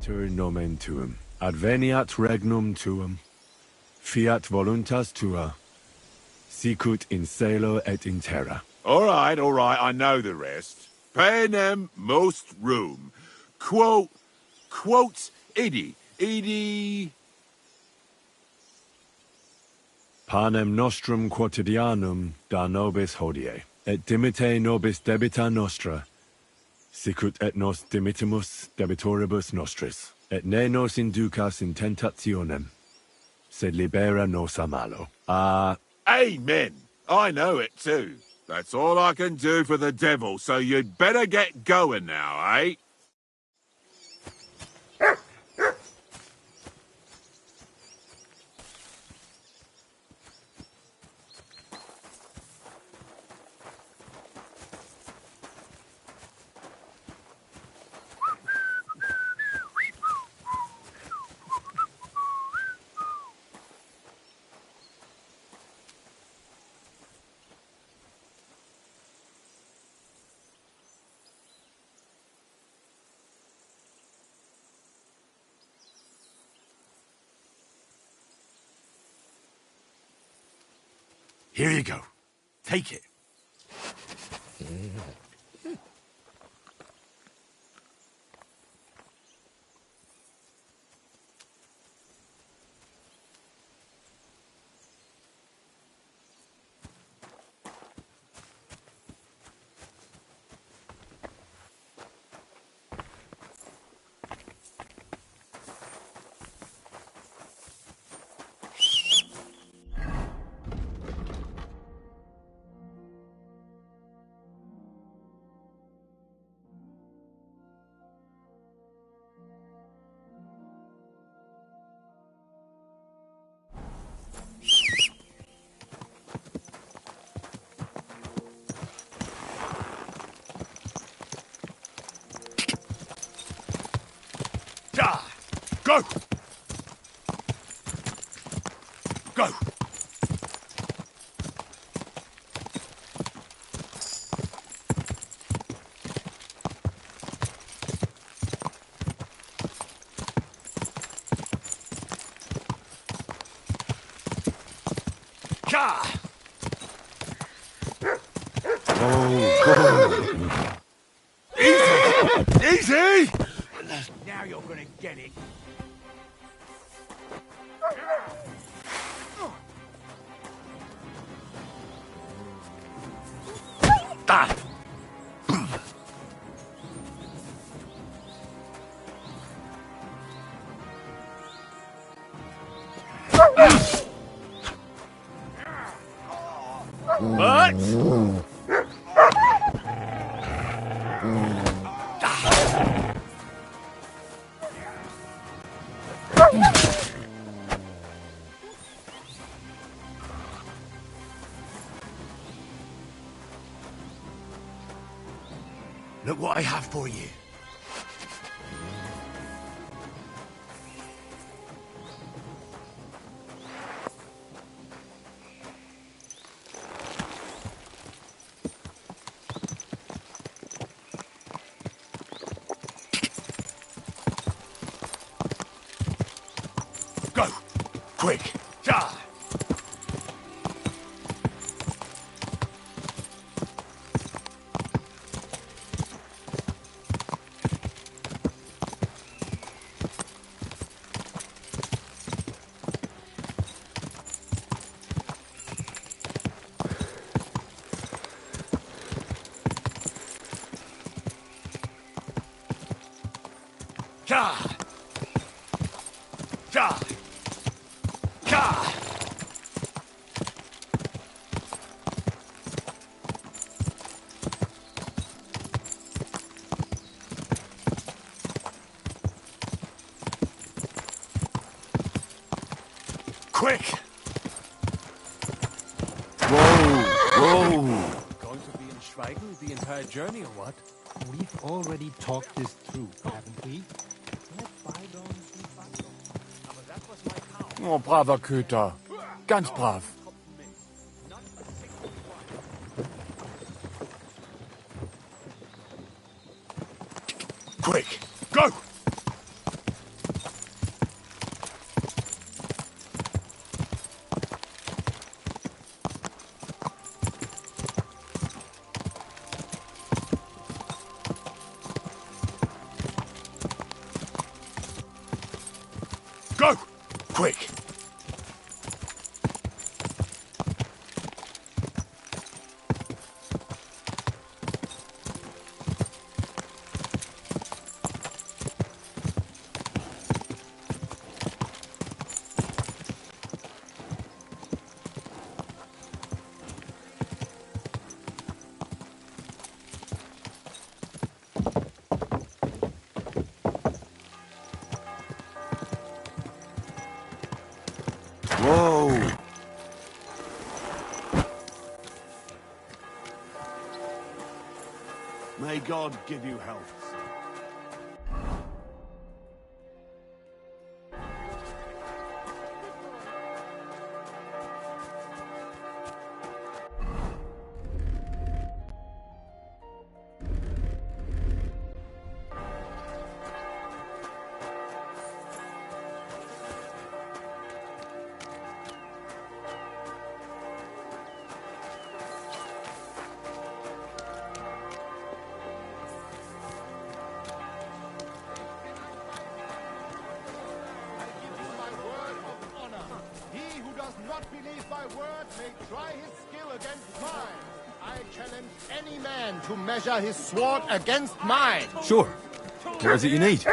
Pater nomen tuum. Adveniat regnum tuum. Fiat voluntas tua. Sicut in cielo et in terra. All right, I know the rest. Panem most room. Quote idi. Panem nostrum quotidianum da nobis hodie, et dimite nobis debita nostra, sicut et nos dimitimus debitoribus nostris, et ne nos inducas in tentationem, sed libera nos a malo. Amen. I know it too. That's all I can do for the devil, so you'd better get going now, eh? Here you go. Take it. Go! Go! Easy! Now you're gonna get it. Look what I have for you. Go! Quick! Ja! Ja! Ja! Ja! Quick! Whoa! Going to be in Schweigen the entire journey or what? We've already talked this through, haven't we? Let bygones be bygones. Oh, braver Köter. Ganz brav. Quick! Go! Quick! Whoa! May God give you health. not believe my word may try his skill against mine. I challenge any man to measure his sword against mine. Sure. What is it you need?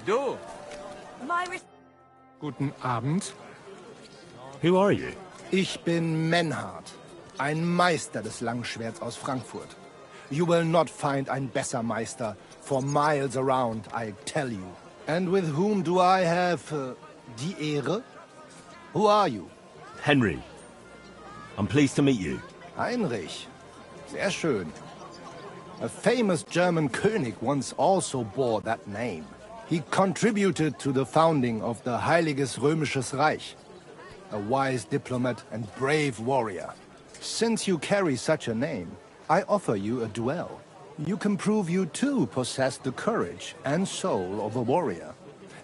Du. Guten Abend. Who are you? Ich bin Menhard, ein Meister des Langschwerts aus Frankfurt. You will not find ein besser Meister for miles around, I tell you. And with whom do I have die Ehre? Who are you? Henry. I'm pleased to meet you. Heinrich. Sehr schön. A famous German König once also bore that name. He contributed to the founding of the Heiliges Römisches Reich. A wise diplomat and brave warrior. Since you carry such a name, I offer you a duel. You can prove you too possess the courage and soul of a warrior.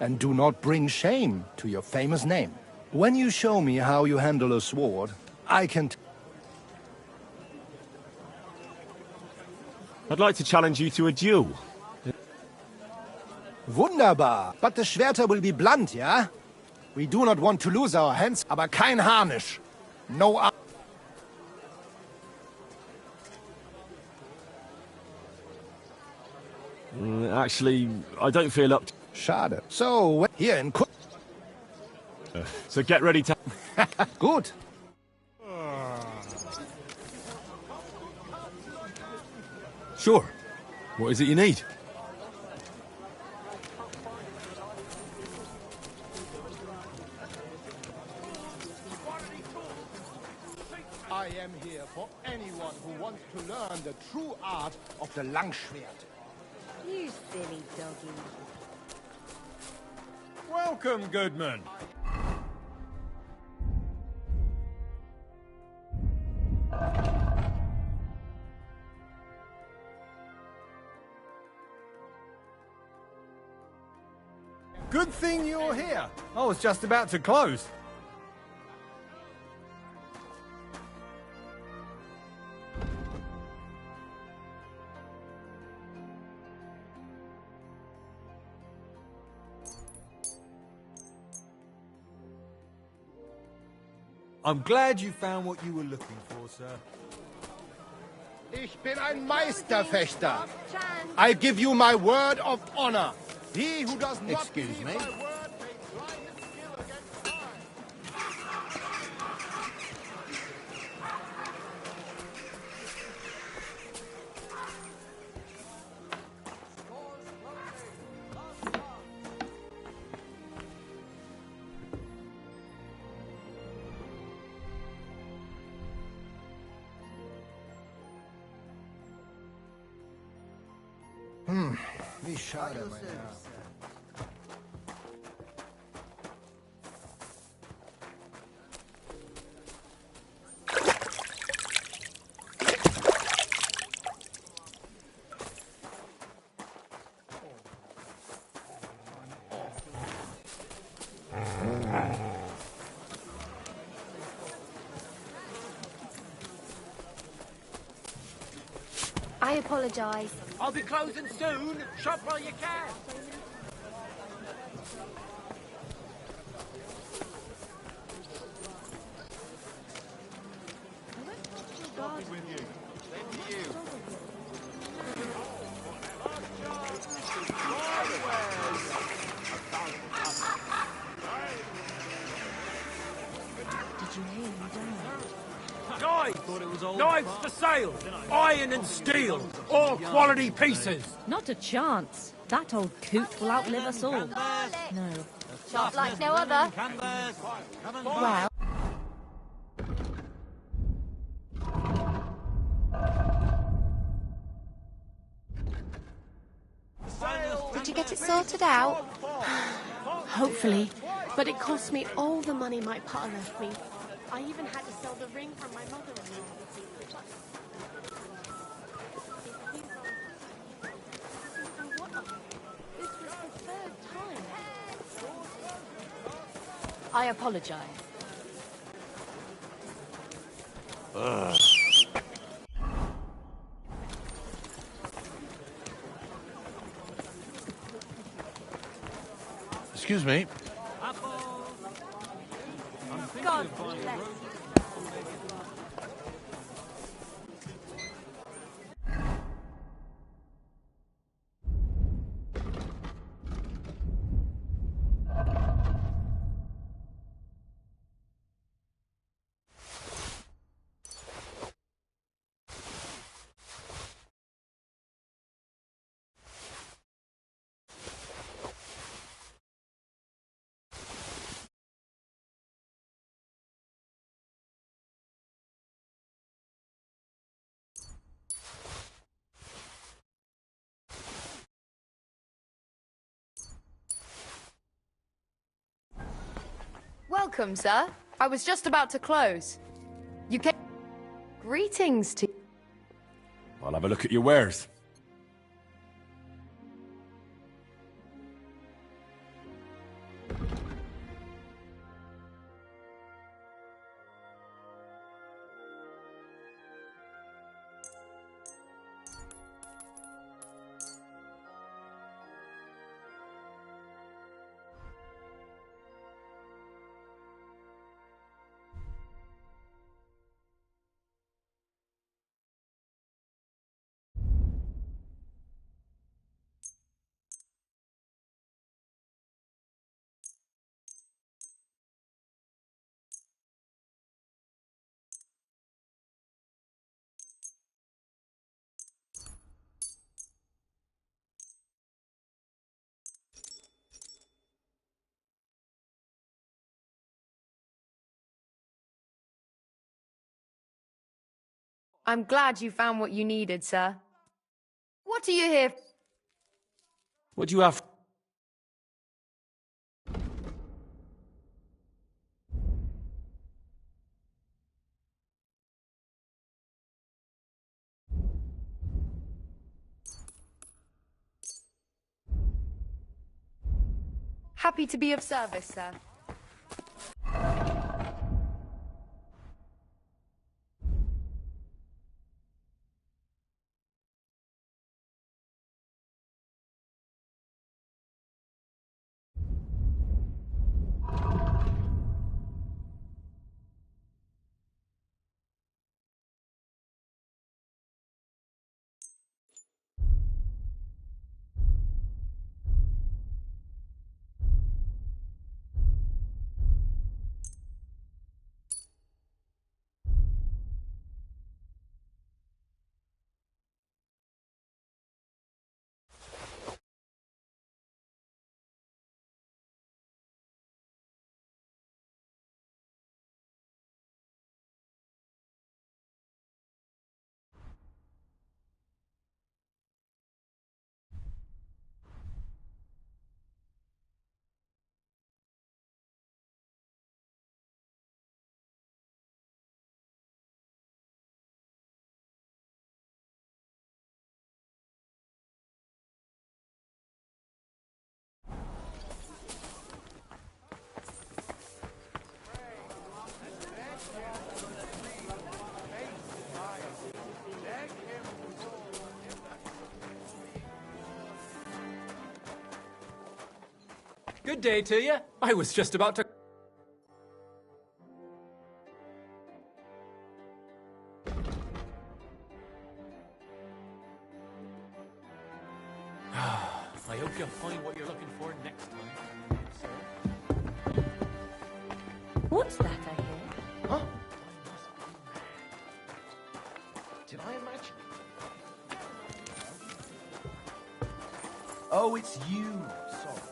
And do not bring shame to your famous name. When you show me how you handle a sword, I can... I'd like to challenge you to a duel. Wunderbar. But the Schwerter will be blunt, yeah? We do not want to lose our hands, aber kein Harnisch. No... Actually, I don't feel up to... Schade. So, here in... So get ready to... Gut. Sure. What is it you need? I am here for anyone who wants to learn the true art of the Langschwert. You silly doggy. Welcome, Goodman. Good thing you're here. I was just about to close. I'm glad you found what you were looking for, sir. Ich bin ein Meisterfechter. I give you my word of honor. He who does not Excuse me. my word may try his skill against mine. Wie schade, mein Herr. I apologize. I'll be closing soon. Shop while you can. Knives for sale! Iron and steel! All quality pieces! Not a chance. That old coot will outlive us all. No. Sharp like no other. Well... Did you get it sorted out? Hopefully. But it cost me all the money my pa left me. I even had to sell the ring from my mother-in-law. This was the third time. I apologize. Excuse me. God bless. Welcome, sir. I was just about to close. You came... Greetings to... I'll have a look at your wares. I'm glad you found what you needed, sir. What are you here... What do you have? Happy to be of service, sir. Good day to you. I was just about to... I hope you'll find what you're looking for next time, sir. What's that I hear? Huh? Did I imagine? Oh, it's you. Sorry.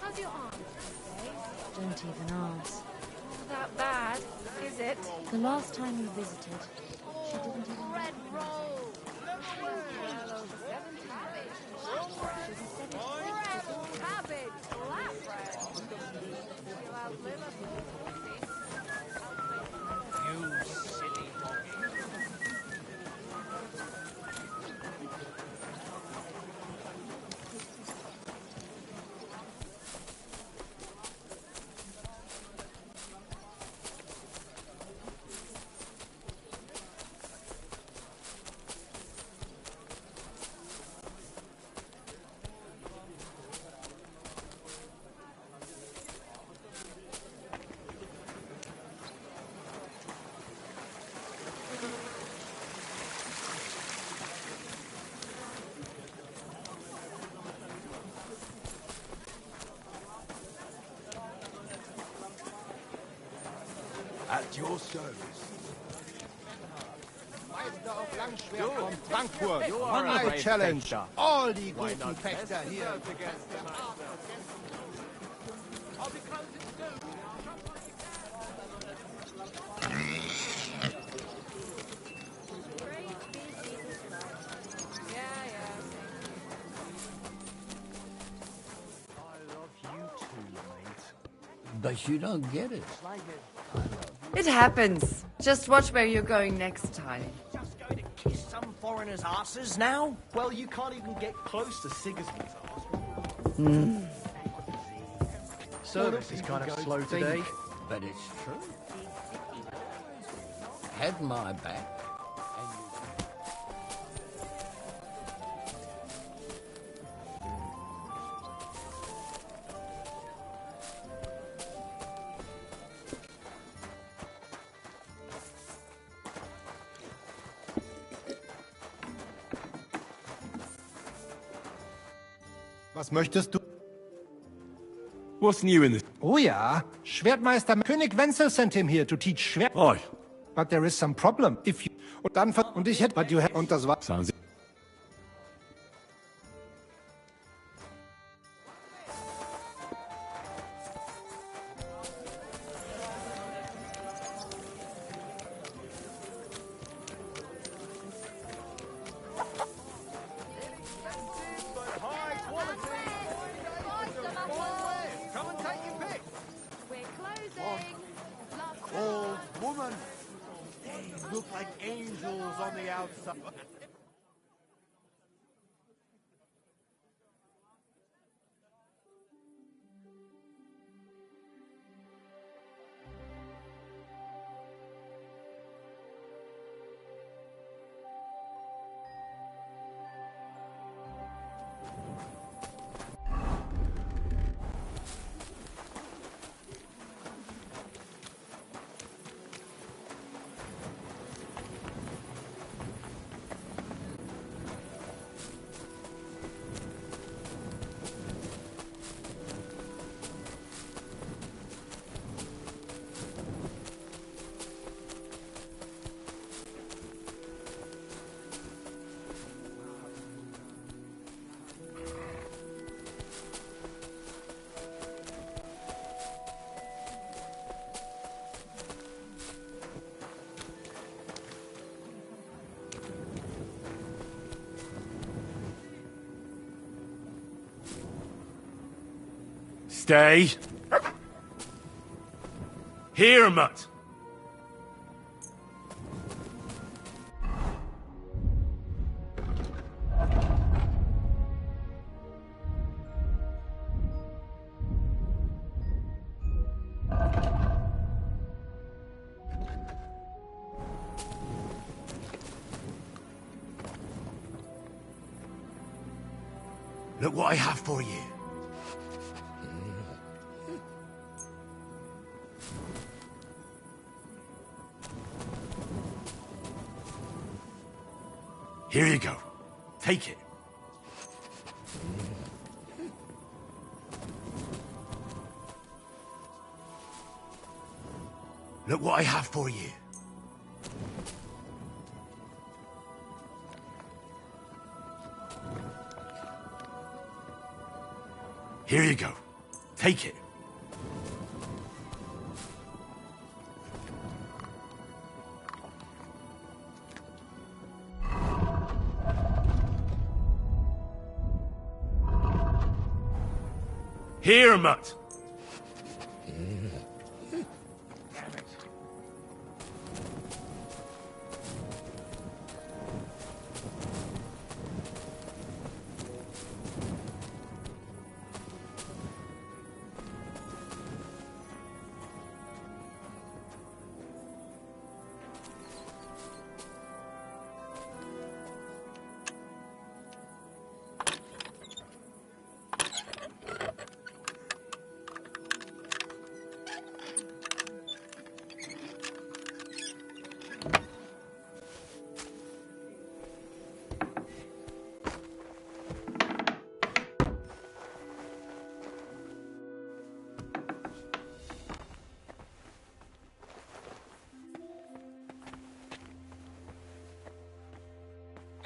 How's your arm? Don't even ask. Not that bad, is it? The last time you visited, she didn't even... Red roll! Cabbage! Flatbread! You'll outlive us. You silly monkey. At your service. Meister of Langschwert from Frankfurt. You are a I brave challenge fechter. all the Why guten not Fechter best here. served against the master? I'll be closing soon. But you don't get it. It happens. Just watch where you're going next time. Just going to kiss some foreigners' asses now? Well, you can't even get close to Sigismund's ass. Service is kind of slow today. But it's true. Had my back. Was möchtest du? What's new in this? Oh ja, Schwertmeister König Wenzel sent him here to teach Schwert. Aye. But there is some problem. If you und dann und ich hätte, but you had und das war. Sounds. Come and take your pick. We're closing! Old woman. They look like angels on the outside. Stay. Here, Mutt. Look what I have for you. Here you go. Take it. Look what I have for you. Here you go. Take it. Here, Mutt.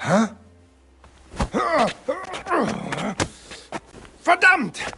Huh? Verdammt!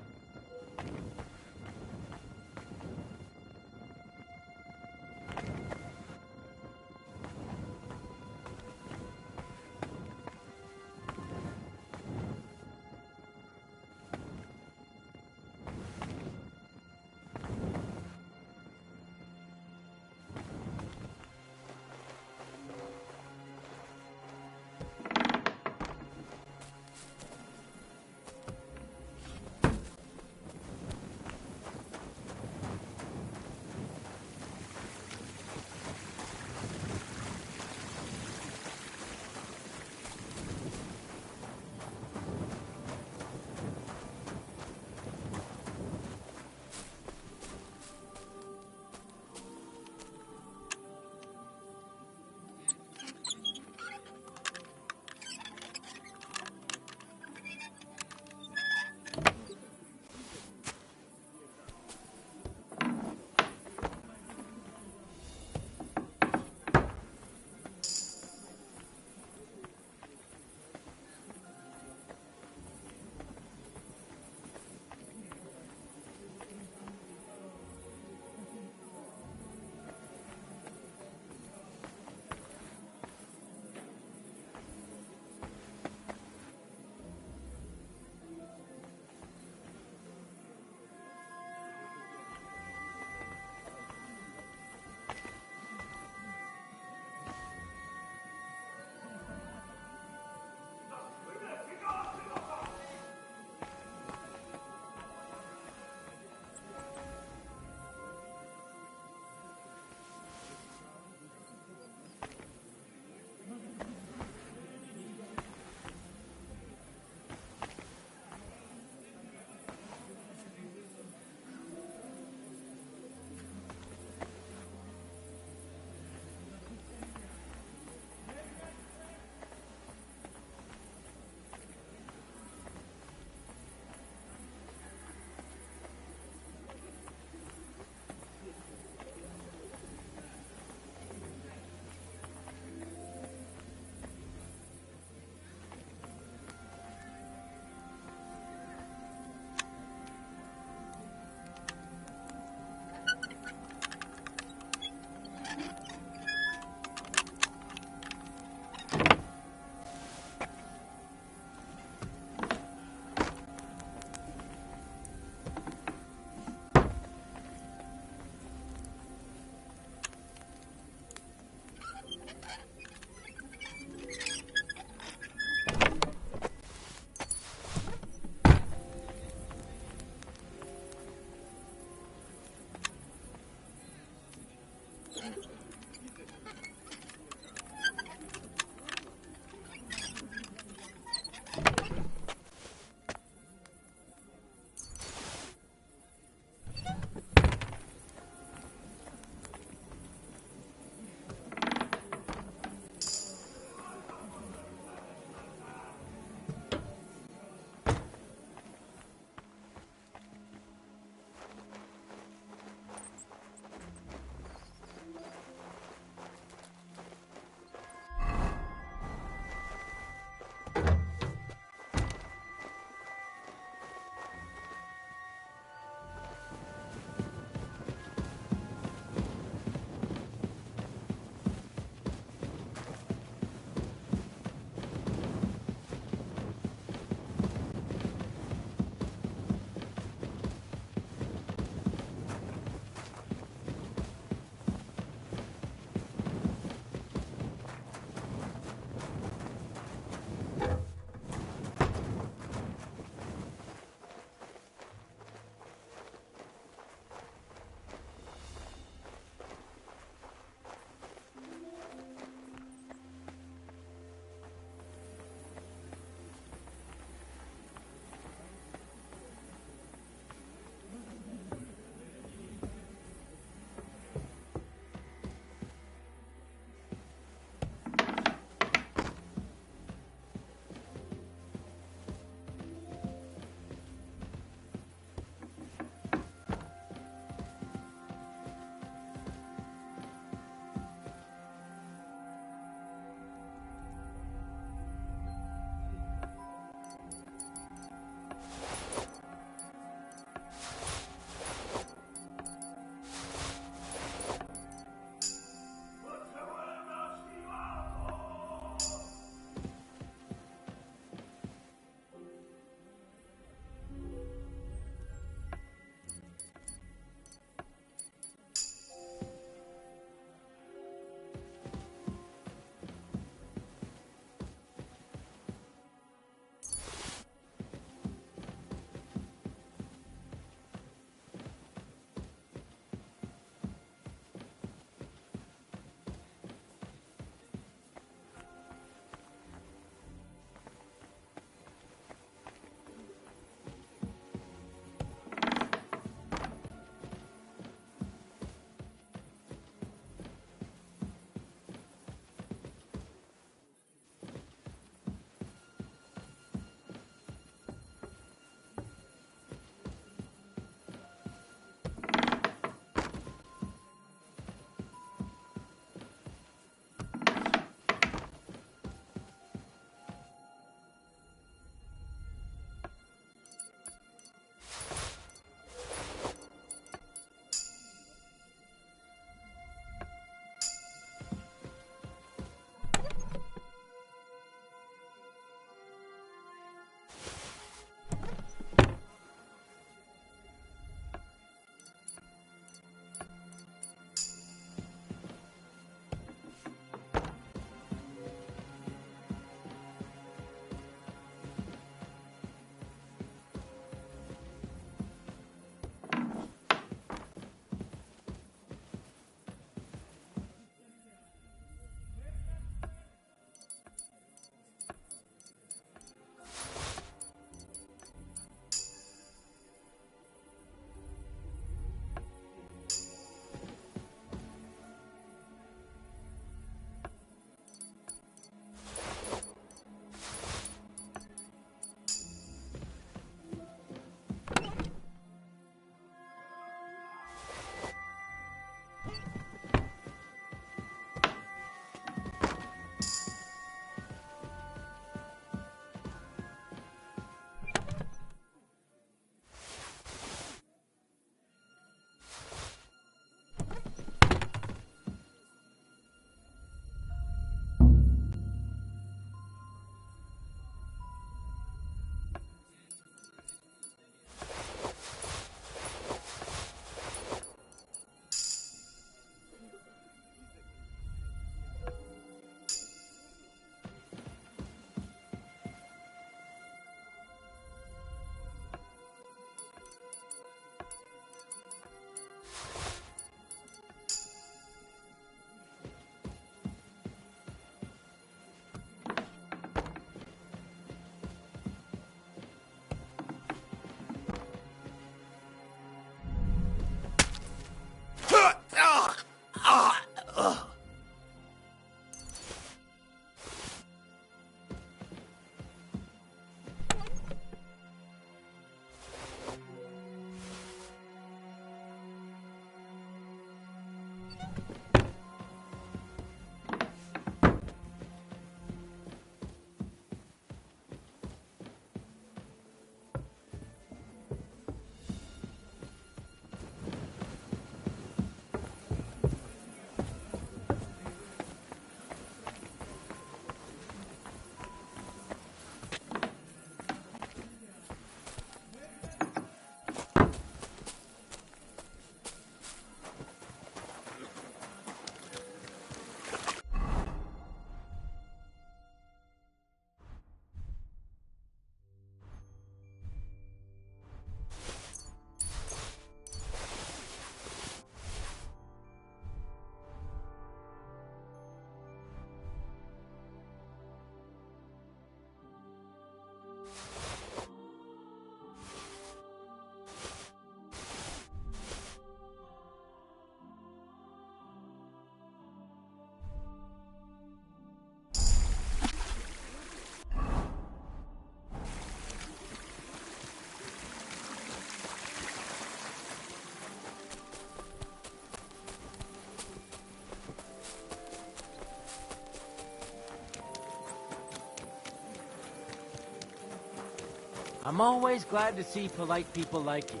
I'm always glad to see polite people like you.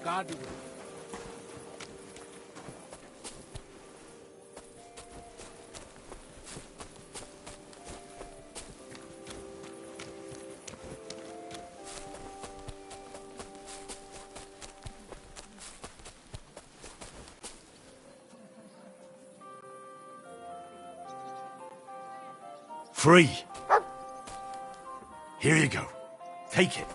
God be with you. Free. Here you go. Take it.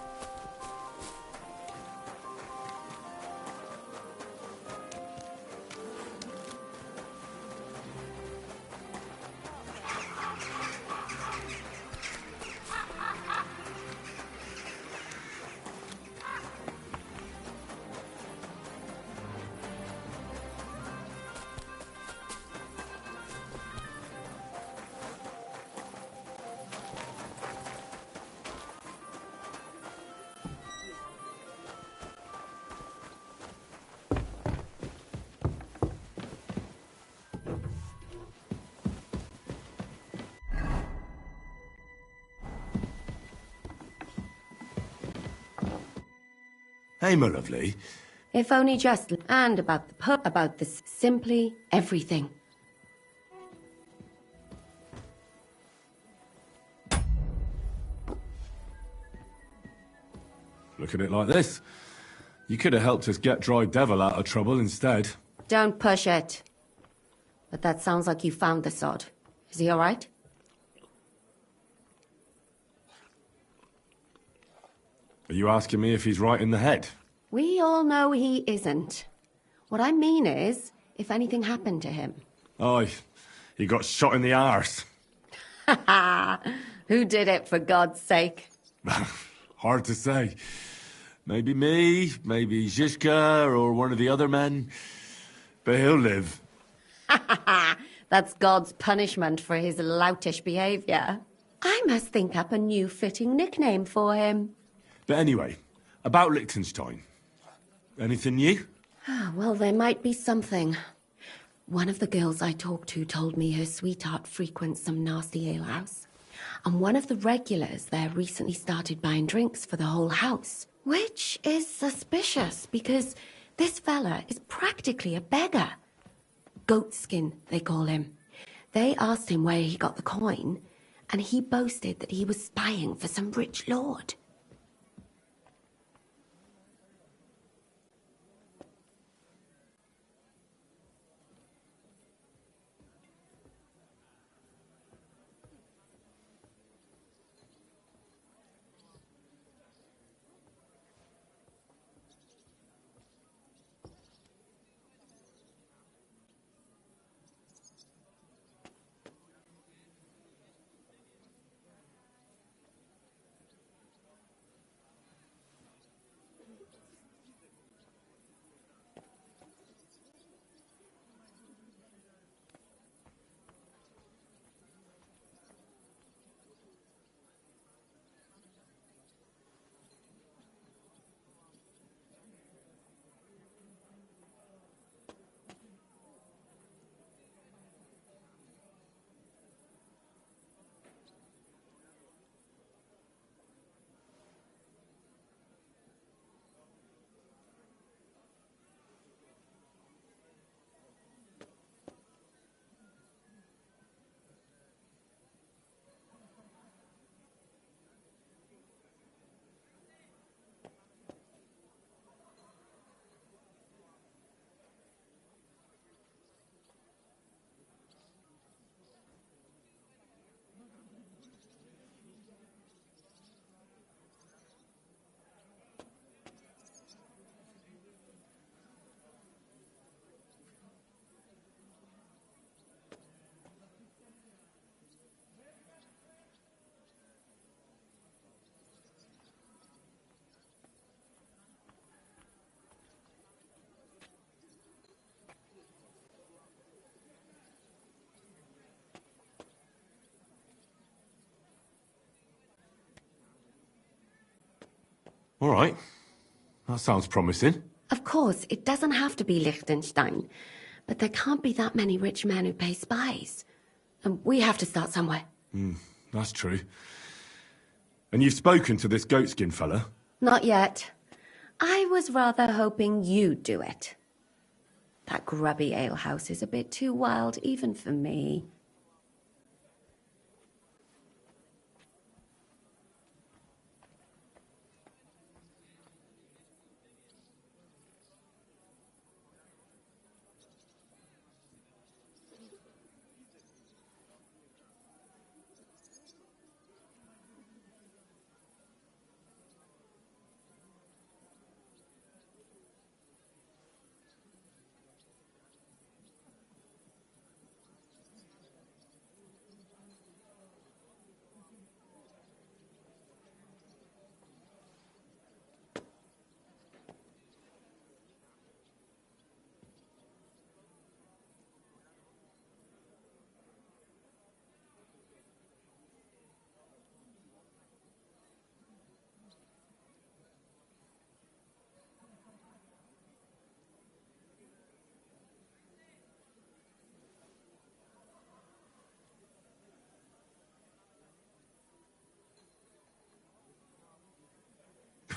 Hey, my lovely. If only just, and about the pub, about this, simply everything. Look at it like this. You could have helped us get Dry Devil out of trouble instead. Don't push it. But that sounds like you found the sod. Is he all right? Are you asking me if he's right in the head? We all know he isn't. What I mean is, if anything happened to him. Aye, he got shot in the arse. Who did it, for God's sake? Hard to say. Maybe me, maybe Zizka, or one of the other men. But he'll live. That's God's punishment for his loutish behavior. I must think up a new fitting nickname for him. But anyway, about Liechtenstein. Anything new? Well, there might be something. One of the girls I talked to told me her sweetheart frequents some nasty alehouse. And one of the regulars there recently started buying drinks for the whole house. Which is suspicious, because this fella is practically a beggar. Goatskin, they call him. They asked him where he got the coin, and he boasted that he was spying for some rich lord. All right. That sounds promising. Of course, it doesn't have to be Liechtenstein, but there can't be that many rich men who pay spies. And we have to start somewhere. That's true. And you've spoken to this goatskin fella? Not yet. I was rather hoping you'd do it. That grubby alehouse is a bit too wild even for me.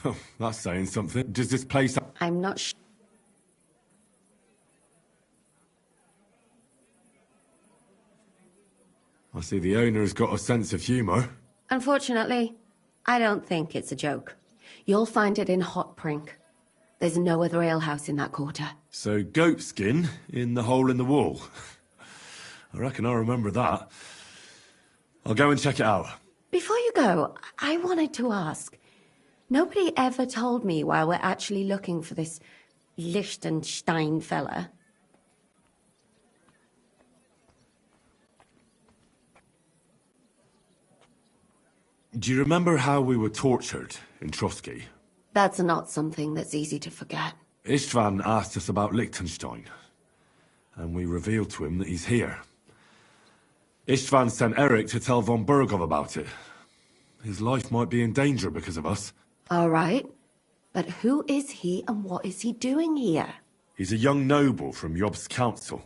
Oh, that's saying something. Does this place... I'm not sure. I see the owner's got a sense of humour. Unfortunately, I don't think it's a joke. You'll find it in Hotprink. There's no other alehouse in that quarter. So goatskin in the hole in the wall. I reckon I remember that. I'll go and check it out. Before you go, I wanted to ask. Nobody ever told me why we're actually looking for this Liechtenstein fella. Do you remember how we were tortured in Trotsky? That's not something that's easy to forget. Istvan asked us about Liechtenstein, and we revealed to him that he's here. Istvan sent Eric to tell von Bergov about it. His life might be in danger because of us. All right. But who is he and what is he doing here? He's a young noble from Jobst's council.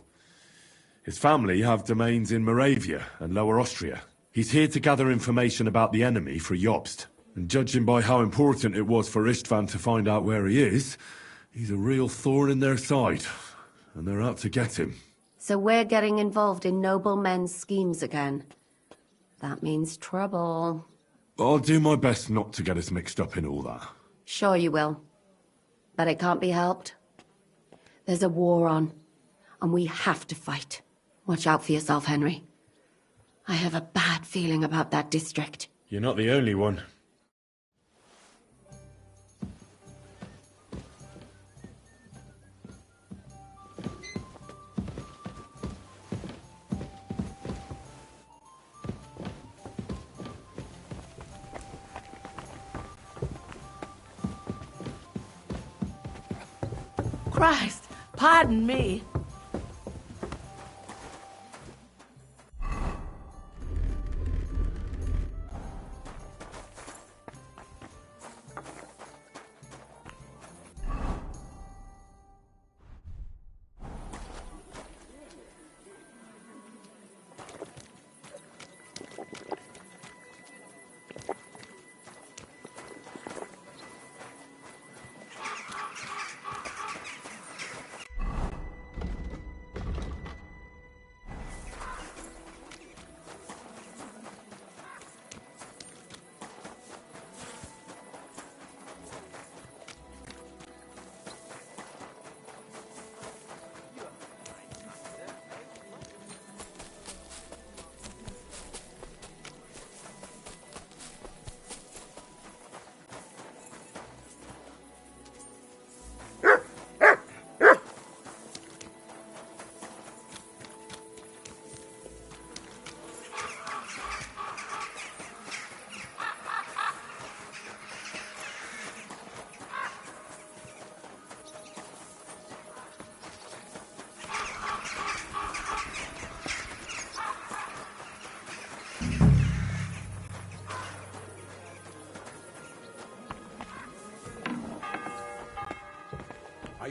His family have domains in Moravia and Lower Austria. He's here to gather information about the enemy for Jobst. And judging by how important it was for Istvan to find out where he is, he's a real thorn in their side. And they're out to get him. So we're getting involved in noble men's schemes again. That means trouble. I'll do my best not to get us mixed up in all that. Sure you will. But it can't be helped. There's a war on, and we have to fight. Watch out for yourself, Henry. I have a bad feeling about that district. You're not the only one. Christ, pardon me.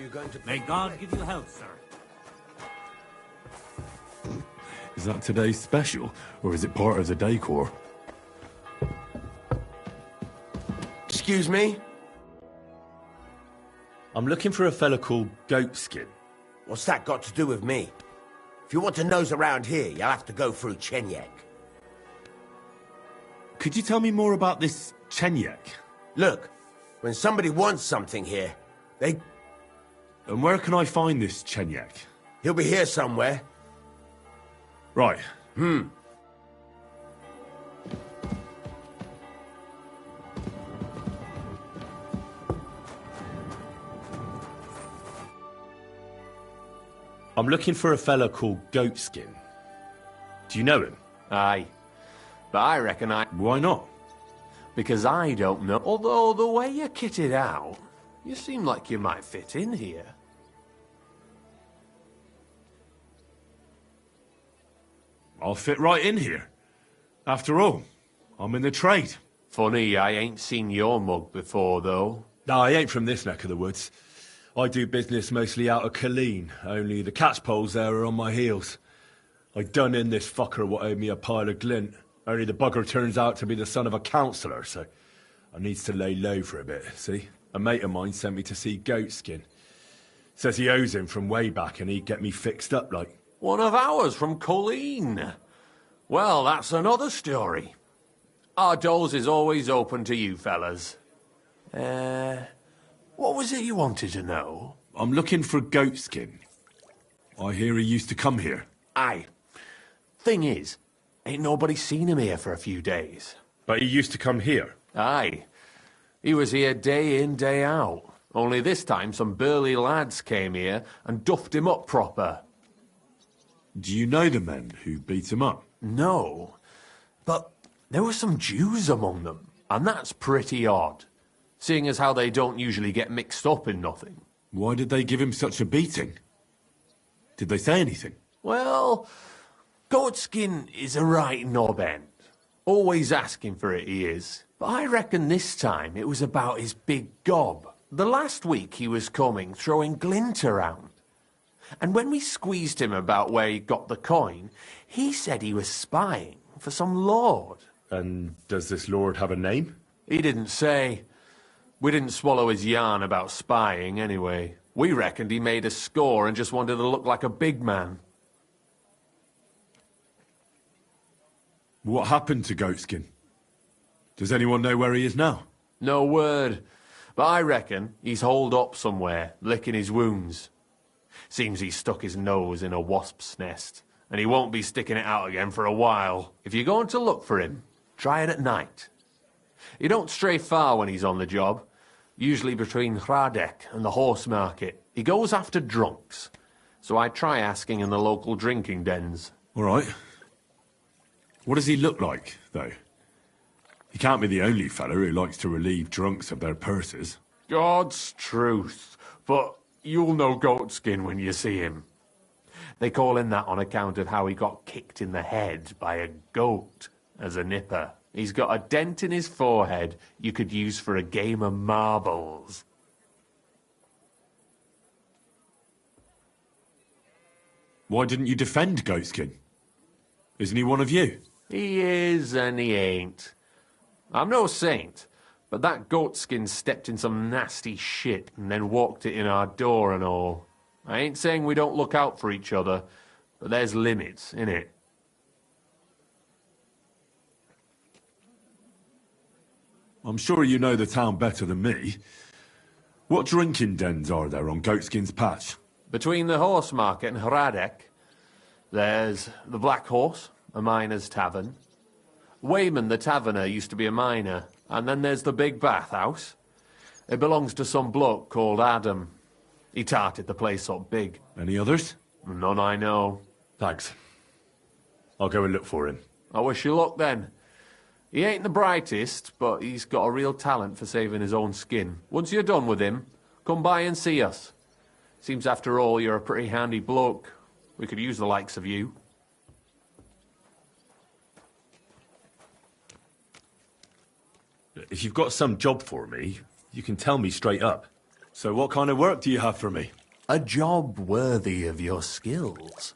you going to... May God give you health, sir. Is that today's special, or is it part of the decor? Excuse me? I'm looking for a fella called Goatskin. What's that got to do with me? If you want to nose around here, you'll have to go through Chenyek. Could you tell me more about this Chenyek? Look, when somebody wants something here, they... And where can I find this Chenyek? He'll be here somewhere. Right. I'm looking for a fella called Goatskin. Do you know him? Aye. But I reckon Why not? Because I don't know. Although the way you're kitted out, you seem like you might fit in here. I'll fit right in here. After all, I'm in the trade. Funny, I ain't seen your mug before, though. No, I ain't from this neck of the woods. I do business mostly out of Colleen, only the catchpoles there are on my heels. I done in this fucker what owed me a pile of glint, only the bugger turns out to be the son of a councillor, so I needs to lay low for a bit, see? A mate of mine sent me to see Goatskin. Says he owes him from way back and he'd get me fixed up like... One of ours from Colleen. Well, that's another story. Our doors is always open to you fellas. What was it you wanted to know? I'm looking for Goatskin. I hear he used to come here. Aye. Thing is, ain't nobody seen him here for a few days. But he used to come here? Aye. He was here day in, day out. Only this time some burly lads came here and duffed him up proper. Do you know the men who beat him up? No. But there were some Jews among them, and that's pretty odd. Seeing as how they don't usually get mixed up in nothing. Why did they give him such a beating? Did they say anything? Well, Goatskin is a right knob end. Always asking for it, he is. But I reckon this time it was about his big gob. The last week he was coming, throwing glint around. And when we squeezed him about where he got the coin, he said he was spying for some lord. And does this lord have a name? He didn't say. We didn't swallow his yarn about spying, anyway. We reckoned he made a score and just wanted to look like a big man. What happened to Goatskin? Does anyone know where he is now? No word. But I reckon he's holed up somewhere, licking his wounds. Seems he stuck his nose in a wasp's nest, and he won't be sticking it out again for a while. If you're going to look for him, try it at night. He don't stray far when he's on the job. Usually between Hradec and the horse market. He goes after drunks. So I try asking in the local drinking dens. All right. What does he look like, though? He can't be the only fella who likes to relieve drunks of their purses. God's truth. But you'll know Goatskin when you see him. They call him that on account of how he got kicked in the head by a goat as a nipper. He's got a dent in his forehead you could use for a game of marbles. Why didn't you defend Goatskin? Isn't he one of you? He is and he ain't. I'm no saint, but that Goatskin stepped in some nasty shit and then walked it in our door and all. I ain't saying we don't look out for each other, but there's limits, innit? I'm sure you know the town better than me. What drinking dens are there on Goatskin's patch? Between the horse market and Hradec, there's the Black Horse, a miner's tavern. Wayman the taverner used to be a miner. And then there's the Big Bathhouse. It belongs to some bloke called Adam. He tarted the place up big. Any others? None I know. Thanks. I'll go and look for him. I wish you luck then. He ain't the brightest, but he's got a real talent for saving his own skin. Once you're done with him, come by and see us. Seems after all you're a pretty handy bloke. We could use the likes of you. If you've got some job for me, you can tell me straight up. So what kind of work do you have for me? A job worthy of your skills.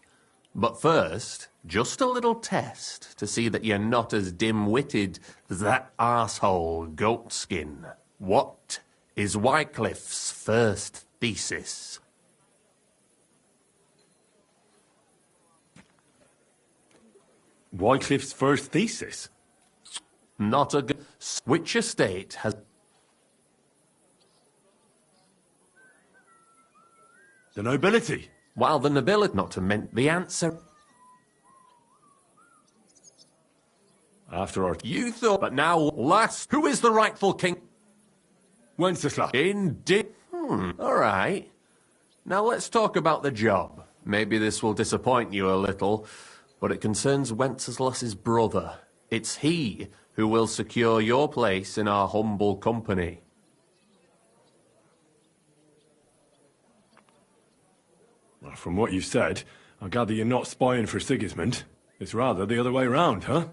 But first, just a little test to see that you're not as dim-witted as that arsehole Goatskin. What is Wycliffe's first thesis? Wycliffe's first thesis? Not a good... Which estate has... The nobility. While the nobility... Not to meant the answer... After our... You thought... But now, last... Who is the rightful king? Wenceslas. Indeed. All right. Now let's talk about the job. Maybe this will disappoint you a little, but it concerns Wenceslas's brother. It's he who will secure your place in our humble company. Well, from what you've said, I gather you're not spying for Sigismund. It's rather the other way round, huh?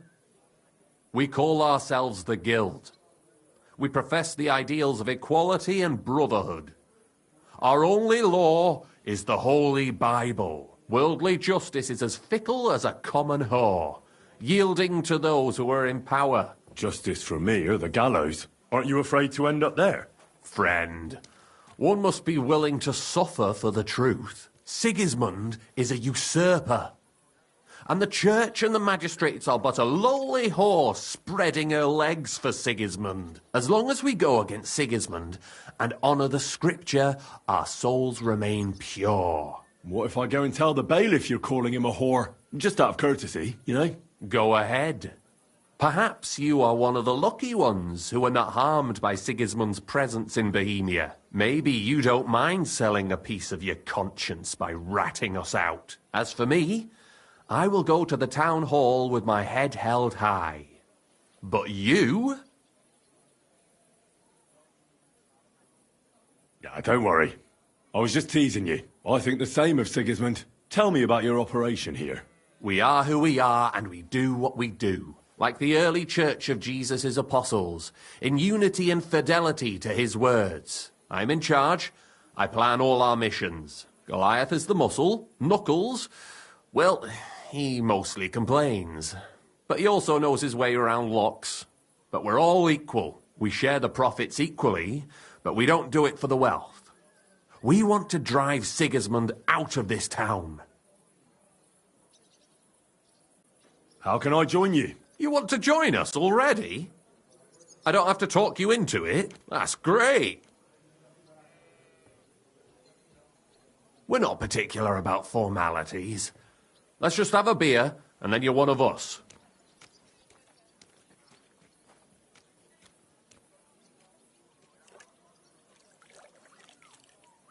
We call ourselves the Guild. We profess the ideals of equality and brotherhood. Our only law is the Holy Bible. Worldly justice is as fickle as a common whore, yielding to those who are in power. Justice for me or the gallows. Aren't you afraid to end up there? Friend, one must be willing to suffer for the truth. Sigismund is a usurper. And the church and the magistrates are but a lowly horse spreading her legs for Sigismund. As long as we go against Sigismund and honour the scripture, our souls remain pure. What if I go and tell the bailiff you're calling him a whore? Just out of courtesy, you know? Go ahead. Perhaps you are one of the lucky ones who are not harmed by Sigismund's presence in Bohemia. Maybe you don't mind selling a piece of your conscience by ratting us out. As for me, I will go to the town hall with my head held high. But you? Yeah, don't worry. I was just teasing you. I think the same of Sigismund. Tell me about your operation here. We are who we are, and we do what we do. Like the early church of Jesus' apostles, in unity and fidelity to his words. I'm in charge. I plan all our missions. Goliath is the muscle. Knuckles, well, he mostly complains. But he also knows his way around locks. But we're all equal. We share the profits equally, but we don't do it for the wealth. We want to drive Sigismund out of this town. How can I join you? You want to join us already? I don't have to talk you into it. That's great. We're not particular about formalities. Let's just have a beer, and then you're one of us.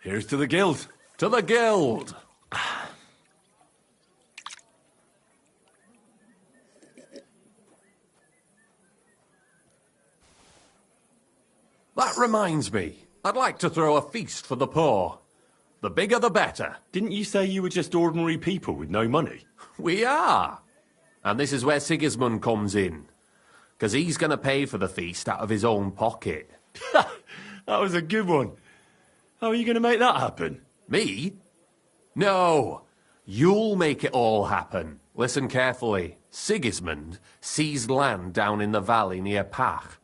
Here's to the Guild. To the Guild! That reminds me. I'd like to throw a feast for the poor. The bigger the better. Didn't you say you were just ordinary people with no money? We are. And this is where Sigismund comes in. Because he's going to pay for the feast out of his own pocket. That was a good one. How are you going to make that happen? Me? No. You'll make it all happen. Listen carefully. Sigismund seized land down in the valley near Pach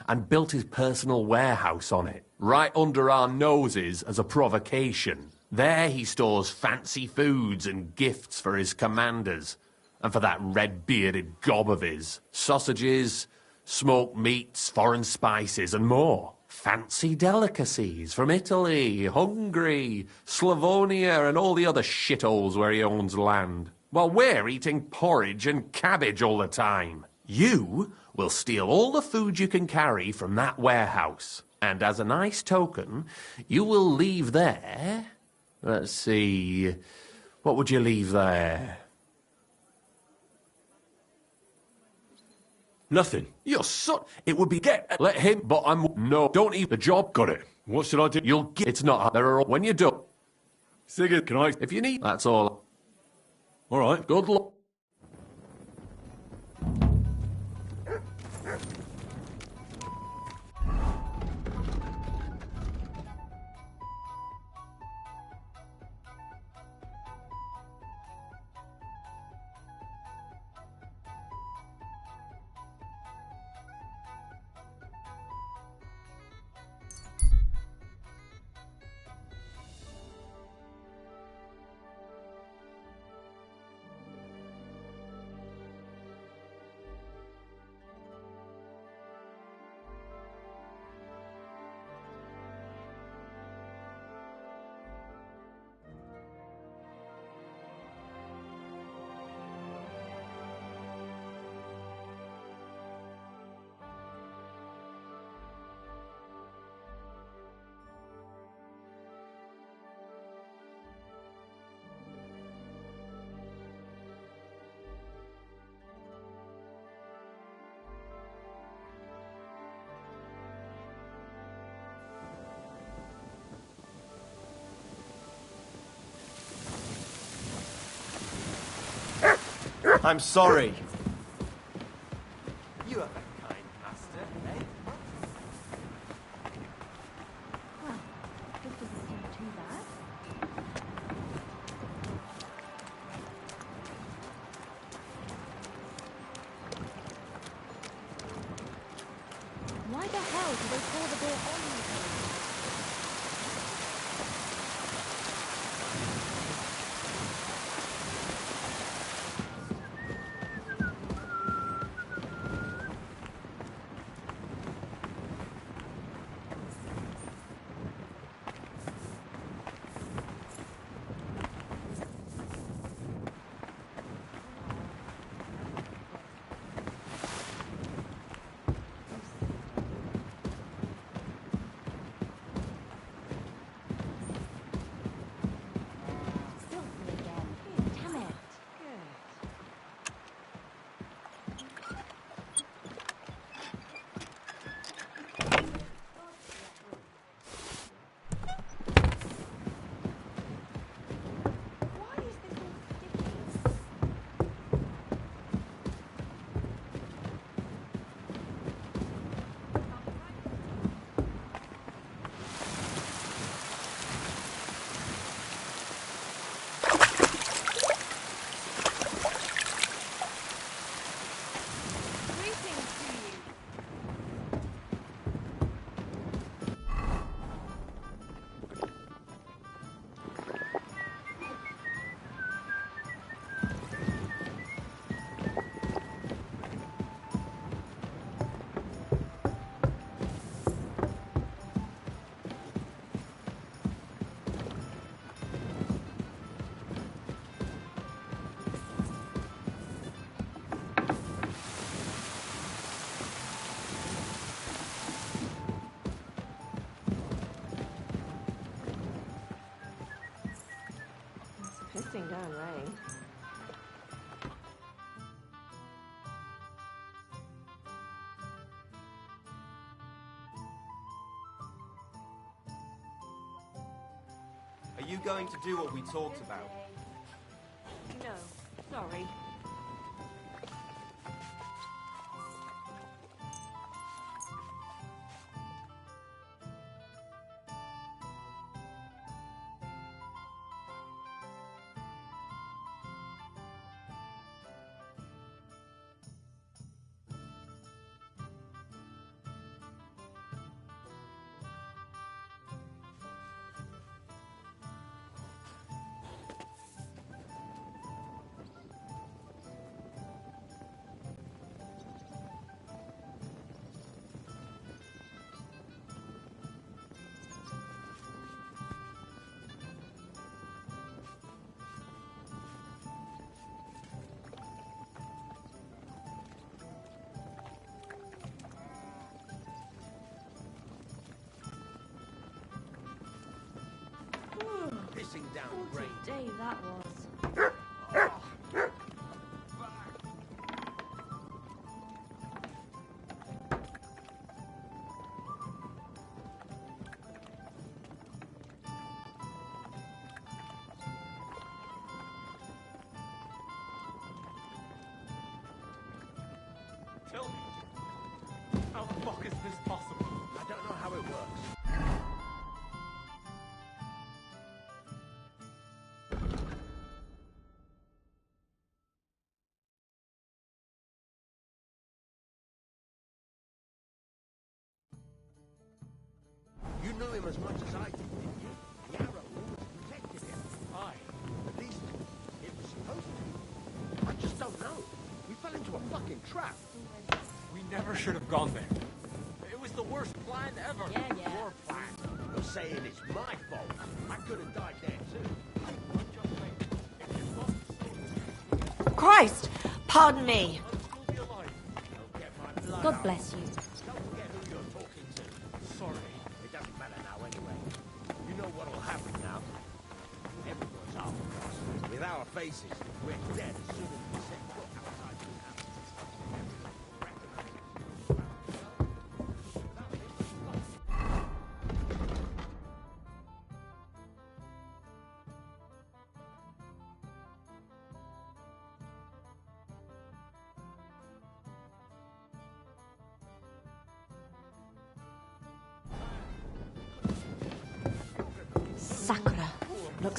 and built his personal warehouse on it, right under our noses as a provocation. There he stores fancy foods and gifts for his commanders, and for that red-bearded gob of his. Sausages, smoked meats, foreign spices, and more. Fancy delicacies from Italy, Hungary, Slavonia, and all the other shitholes where he owns land. While we're eating porridge and cabbage all the time. You will steal all the food you can carry from that warehouse. And as a nice token, you will leave there... Let's see... What would you leave there? Nothing. Your son... It would be... Let him... But I'm... No, don't eat the job. Got it. What should I do? You'll get... It's not... There are... When you do... Sigurd, can I... If you need... That's all. All right. Good luck. I'm sorry. You have a kind master, eh? Well, this doesn't seem too bad. Why the hell do they pour the beer on me? Pissing down rain. Are you going to do what we talked about? No, sorry. Pissing down rain. Day that was. Tell me, how the fuck is this possible? I don't know how it works. You knew him as much as I did, didn't you? The arrow always protected him. Aye. At least it was supposed to. I just don't know. We fell into a fucking trap. We never should have gone there. It was the worst plan ever. Yeah. Your plan. You're saying it's my fault. I could have died there too. Christ! Pardon me. God bless you. Don't forget who you're talking to. Sorry. It doesn't matter now anyway. You know what'll happen now. Everyone's after us. With our faces, we're dead as soon as we set foot outside the house.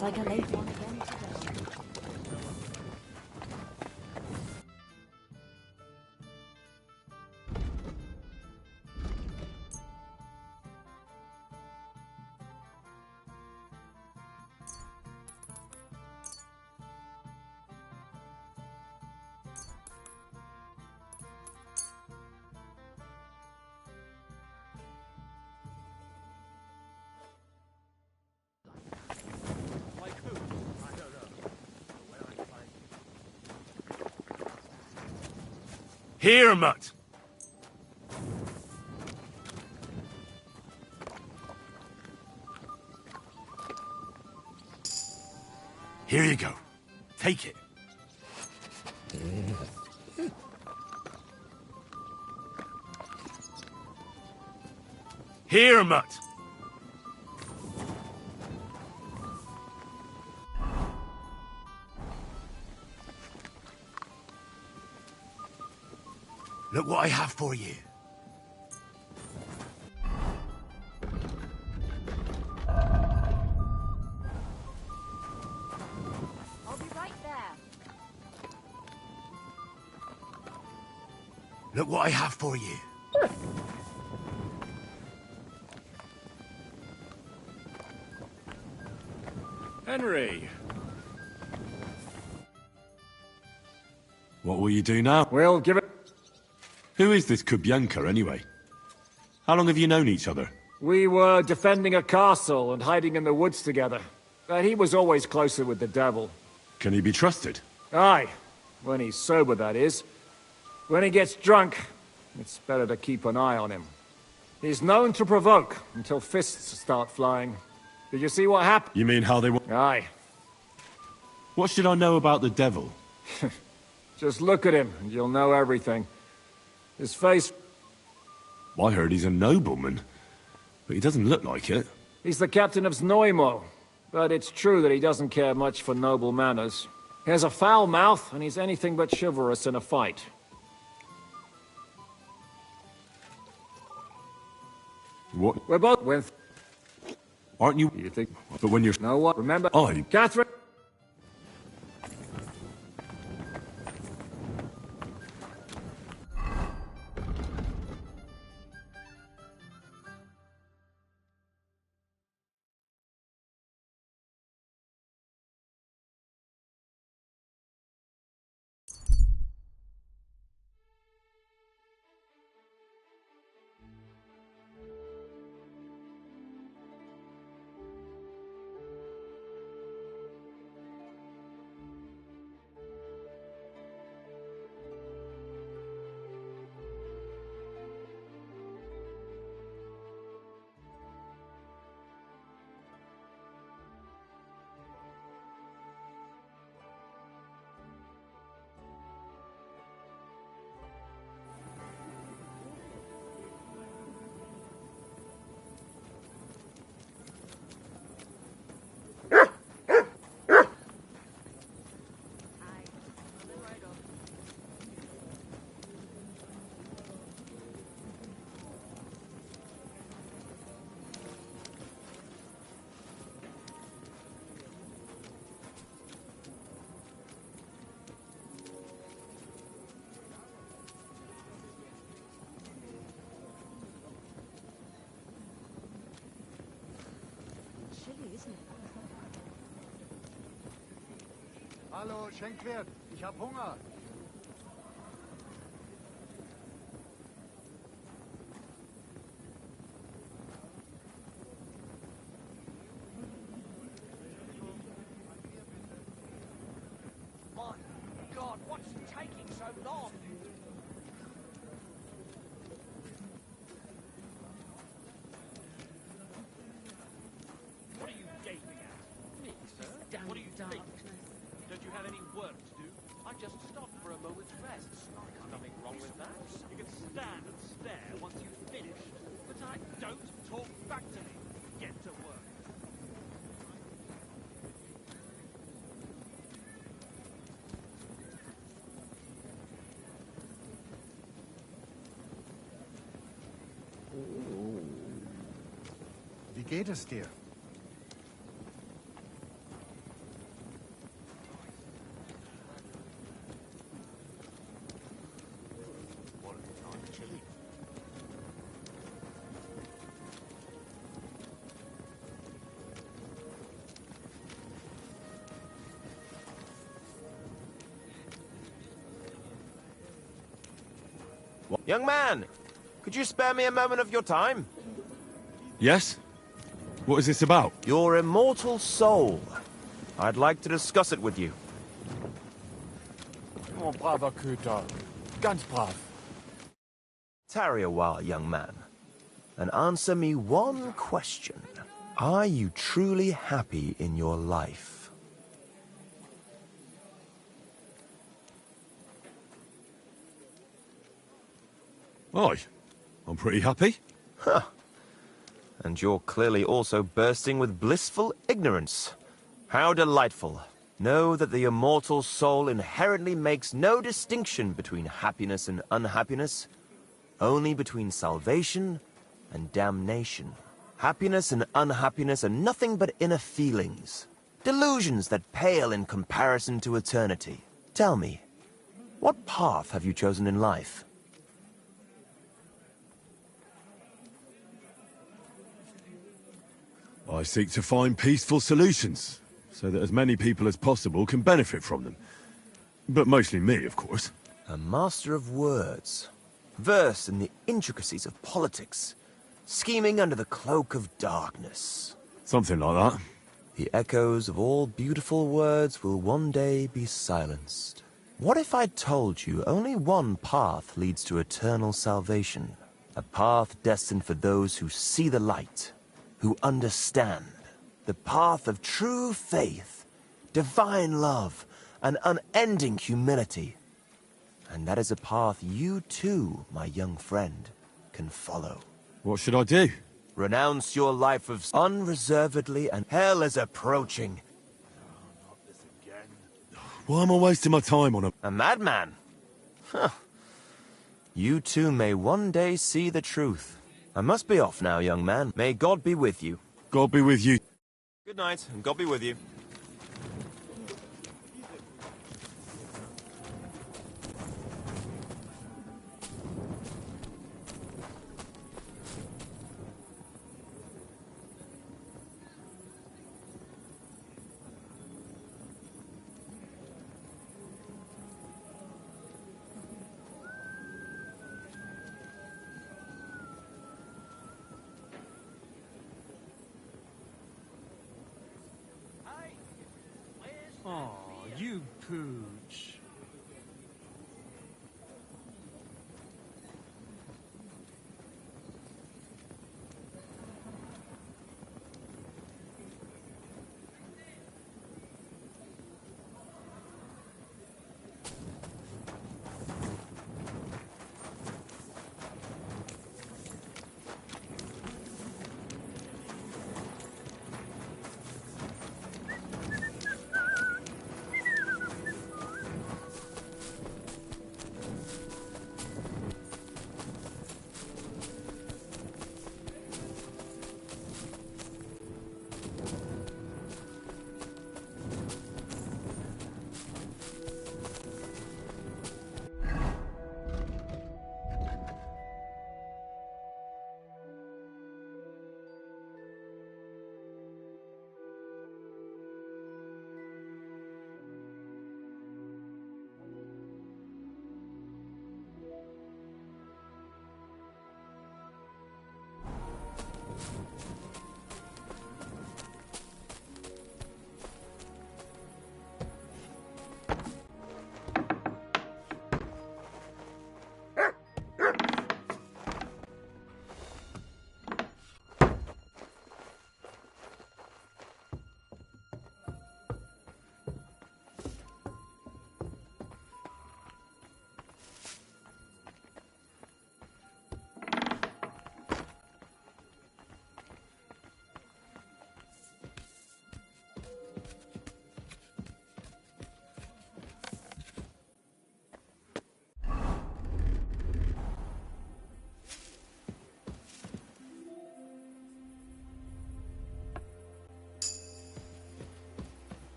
Looks like a late one again today. Here, Mutt! Here you go. Take it. Here, Mutt! Look what I have for you. I'll be right there. Look what I have for you. Henry. What will you do now? We'll give it... Who is this Kubyanka, anyway? How long have you known each other? We were defending a castle and hiding in the woods together. But he was always closer with the devil. Can he be trusted? Aye. When he's sober, that is. When he gets drunk, it's better to keep an eye on him. He's known to provoke until fists start flying. Did you see what happened? You mean how they... Aye. What should I know about the devil? Just look at him, and you'll know everything. His face... I heard he's a nobleman, but he doesn't look like it. He's the captain of Znojmo, but it's true that he doesn't care much for noble manners. He has a foul mouth, and he's anything but chivalrous in a fight. What? We're both with... Aren't you? You think... But when you're... No what? Remember... I... Catherine... Hallo, Schenkwert, ich hab Hunger. My God, what's taking so long? What are you gaping at? Me, sir? What do you think? Don't you have any work to do? I just stopped for a moment's rest. Nothing wrong with that. You can stand and stare once you've finished. But I don't talk back to me. Get to work. Wie geht es dir? Young man, could you spare me a moment of your time? Yes? What is this about? Your immortal soul. I'd like to discuss it with you. Oh, braver Köter. Ganz brav. Tarry a while, young man, and answer me one question. Are you truly happy in your life? Aye, I'm pretty happy. Huh. And you're clearly also bursting with blissful ignorance. How delightful. Know that the immortal soul inherently makes no distinction between happiness and unhappiness, only between salvation and damnation. Happiness and unhappiness are nothing but inner feelings, delusions that pale in comparison to eternity. Tell me, what path have you chosen in life? I seek to find peaceful solutions, so that as many people as possible can benefit from them. But mostly me, of course. A master of words, versed in the intricacies of politics, scheming under the cloak of darkness. Something like that. The echoes of all beautiful words will one day be silenced. What if I told you only one path leads to eternal salvation? A path destined for those who see the light, who understand. The path of true faith, divine love, and unending humility. And that is a path you too, my young friend, can follow. What should I do? Renounce your life of unreservedly, and hell is approaching. Why am I wasting my time on a madman? Huh. You too may one day see the truth. I must be off now, young man. May God be with you. God be with you. Good night, and God be with you. Oh, you pooch.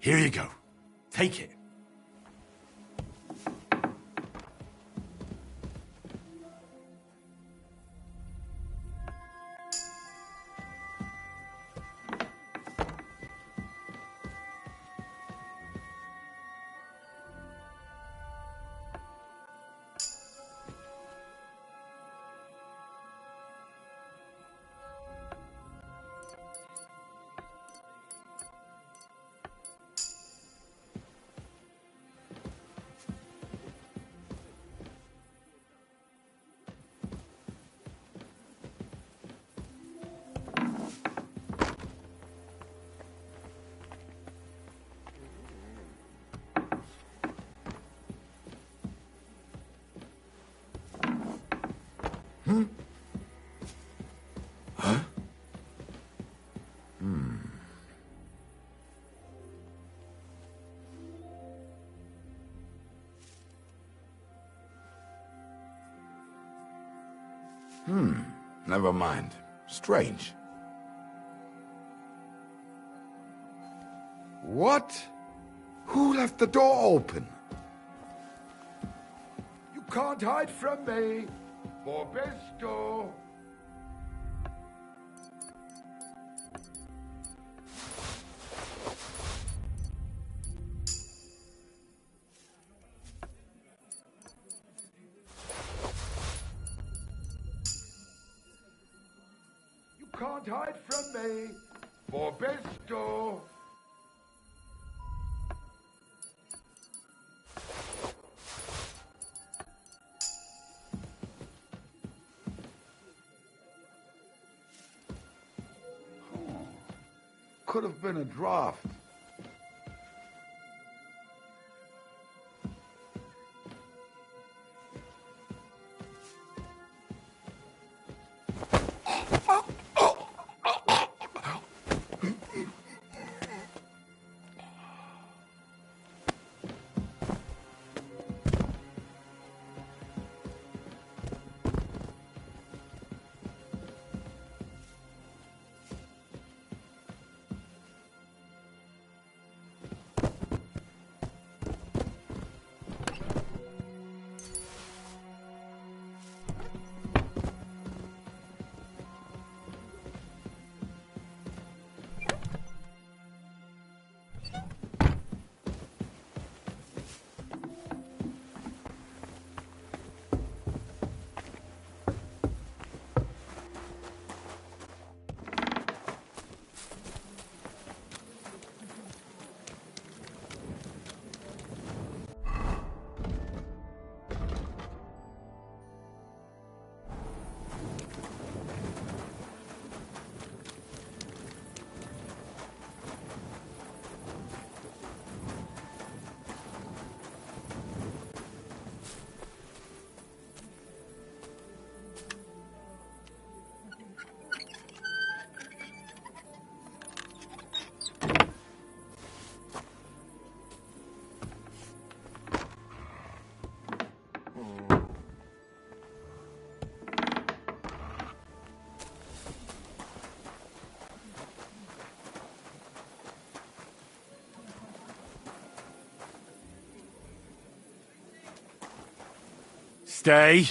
Here you go. Take it. Hmm? Huh? Never mind. Strange. What? Who left the door open? You can't hide from me. Borbesto. You can't hide from me. Borbesto. Could have been a draft. Stay.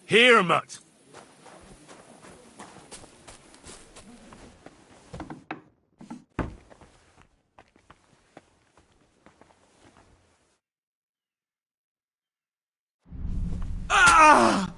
Here, Mutt. Ah!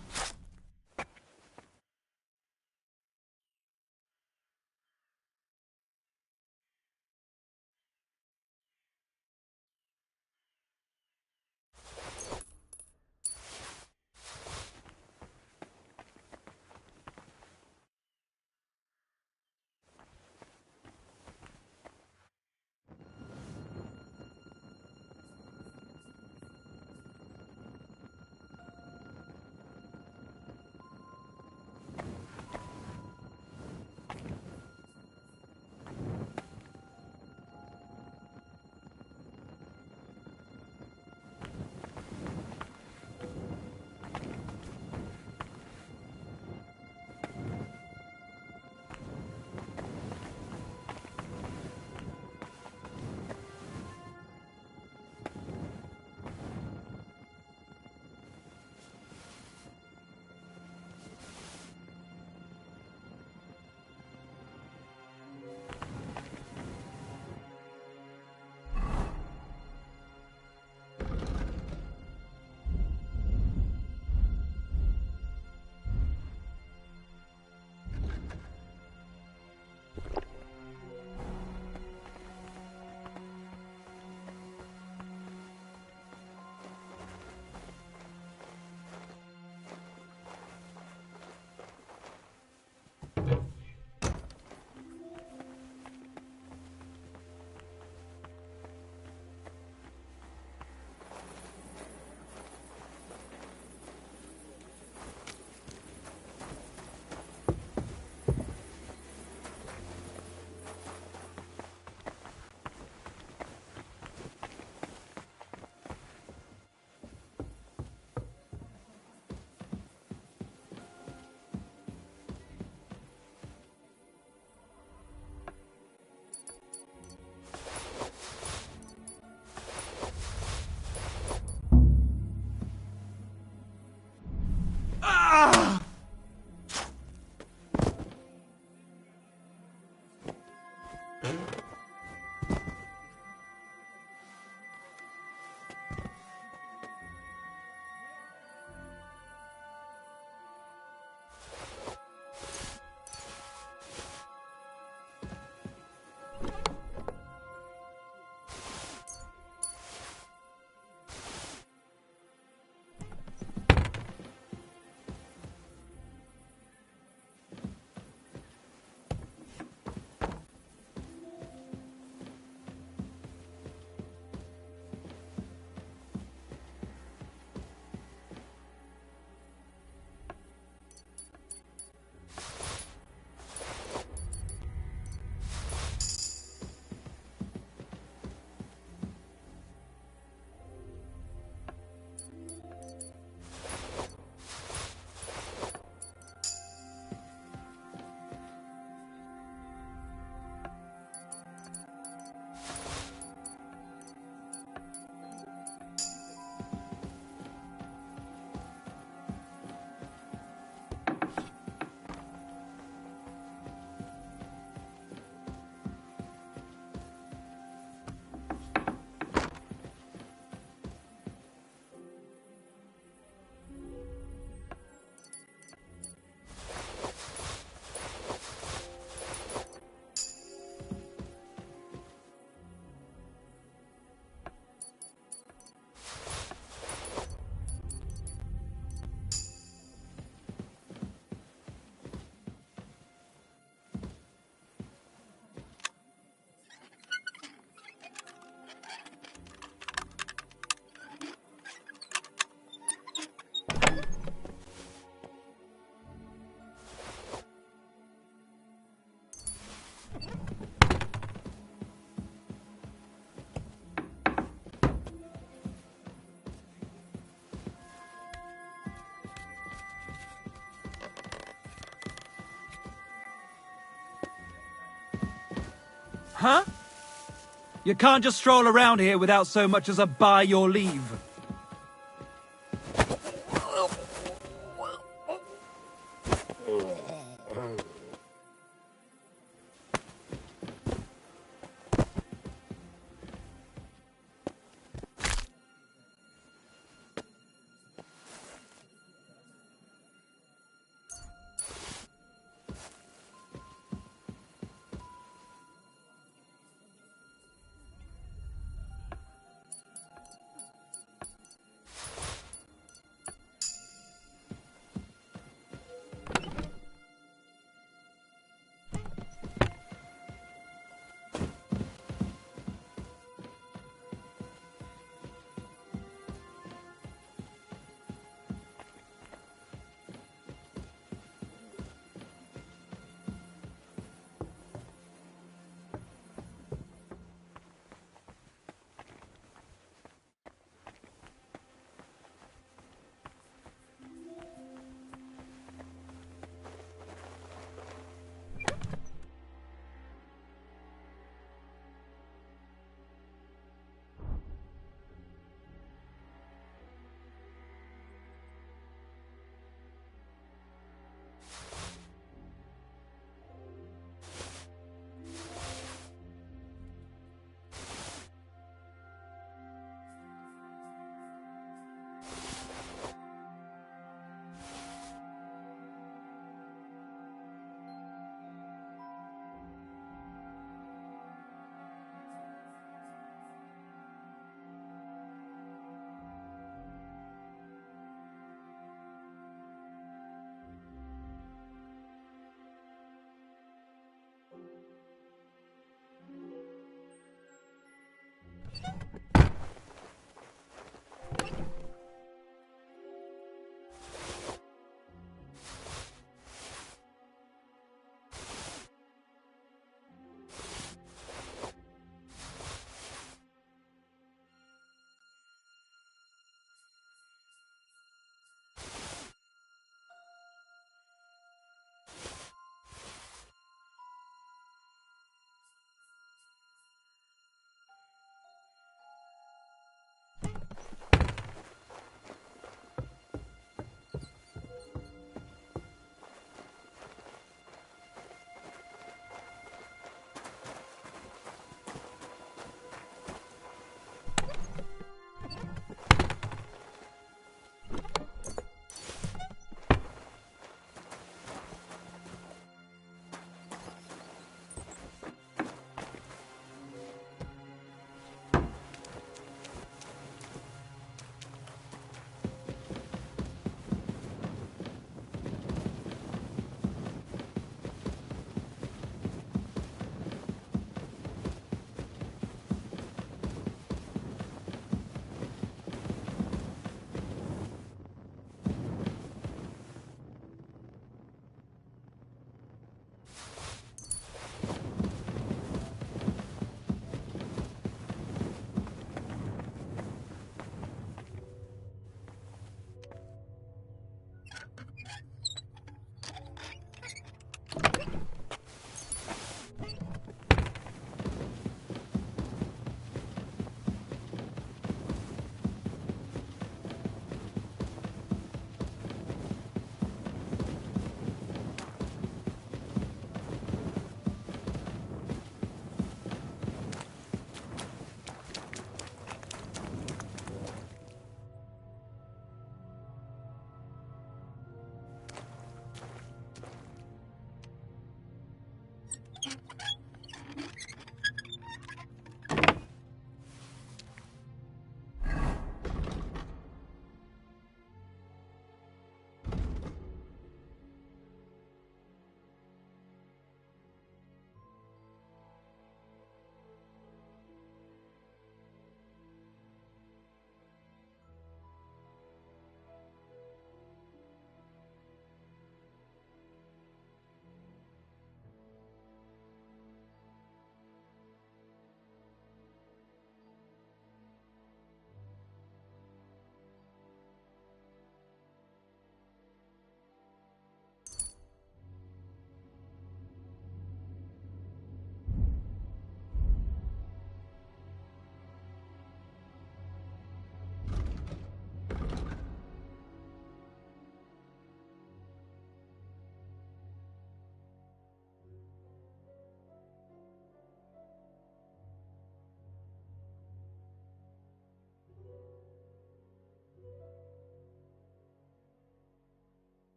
Huh? You can't just stroll around here without so much as a by your leave.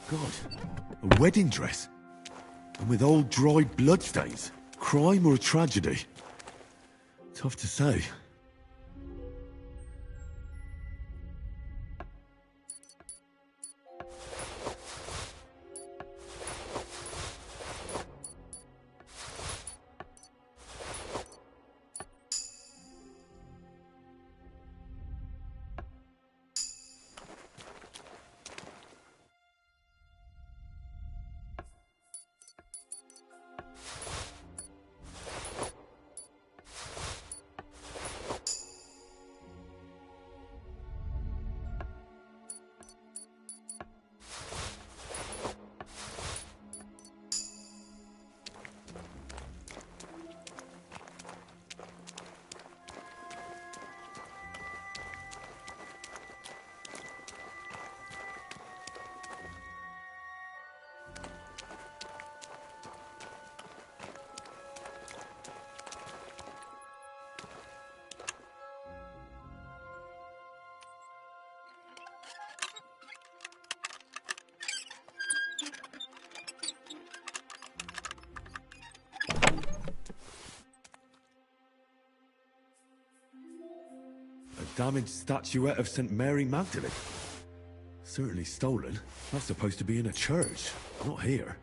God, a wedding dress. And with old dry bloodstains. Crime or a tragedy? Tough to say. A damaged statuette of St. Mary Magdalene. Certainly stolen. That's supposed to be in a church, not here.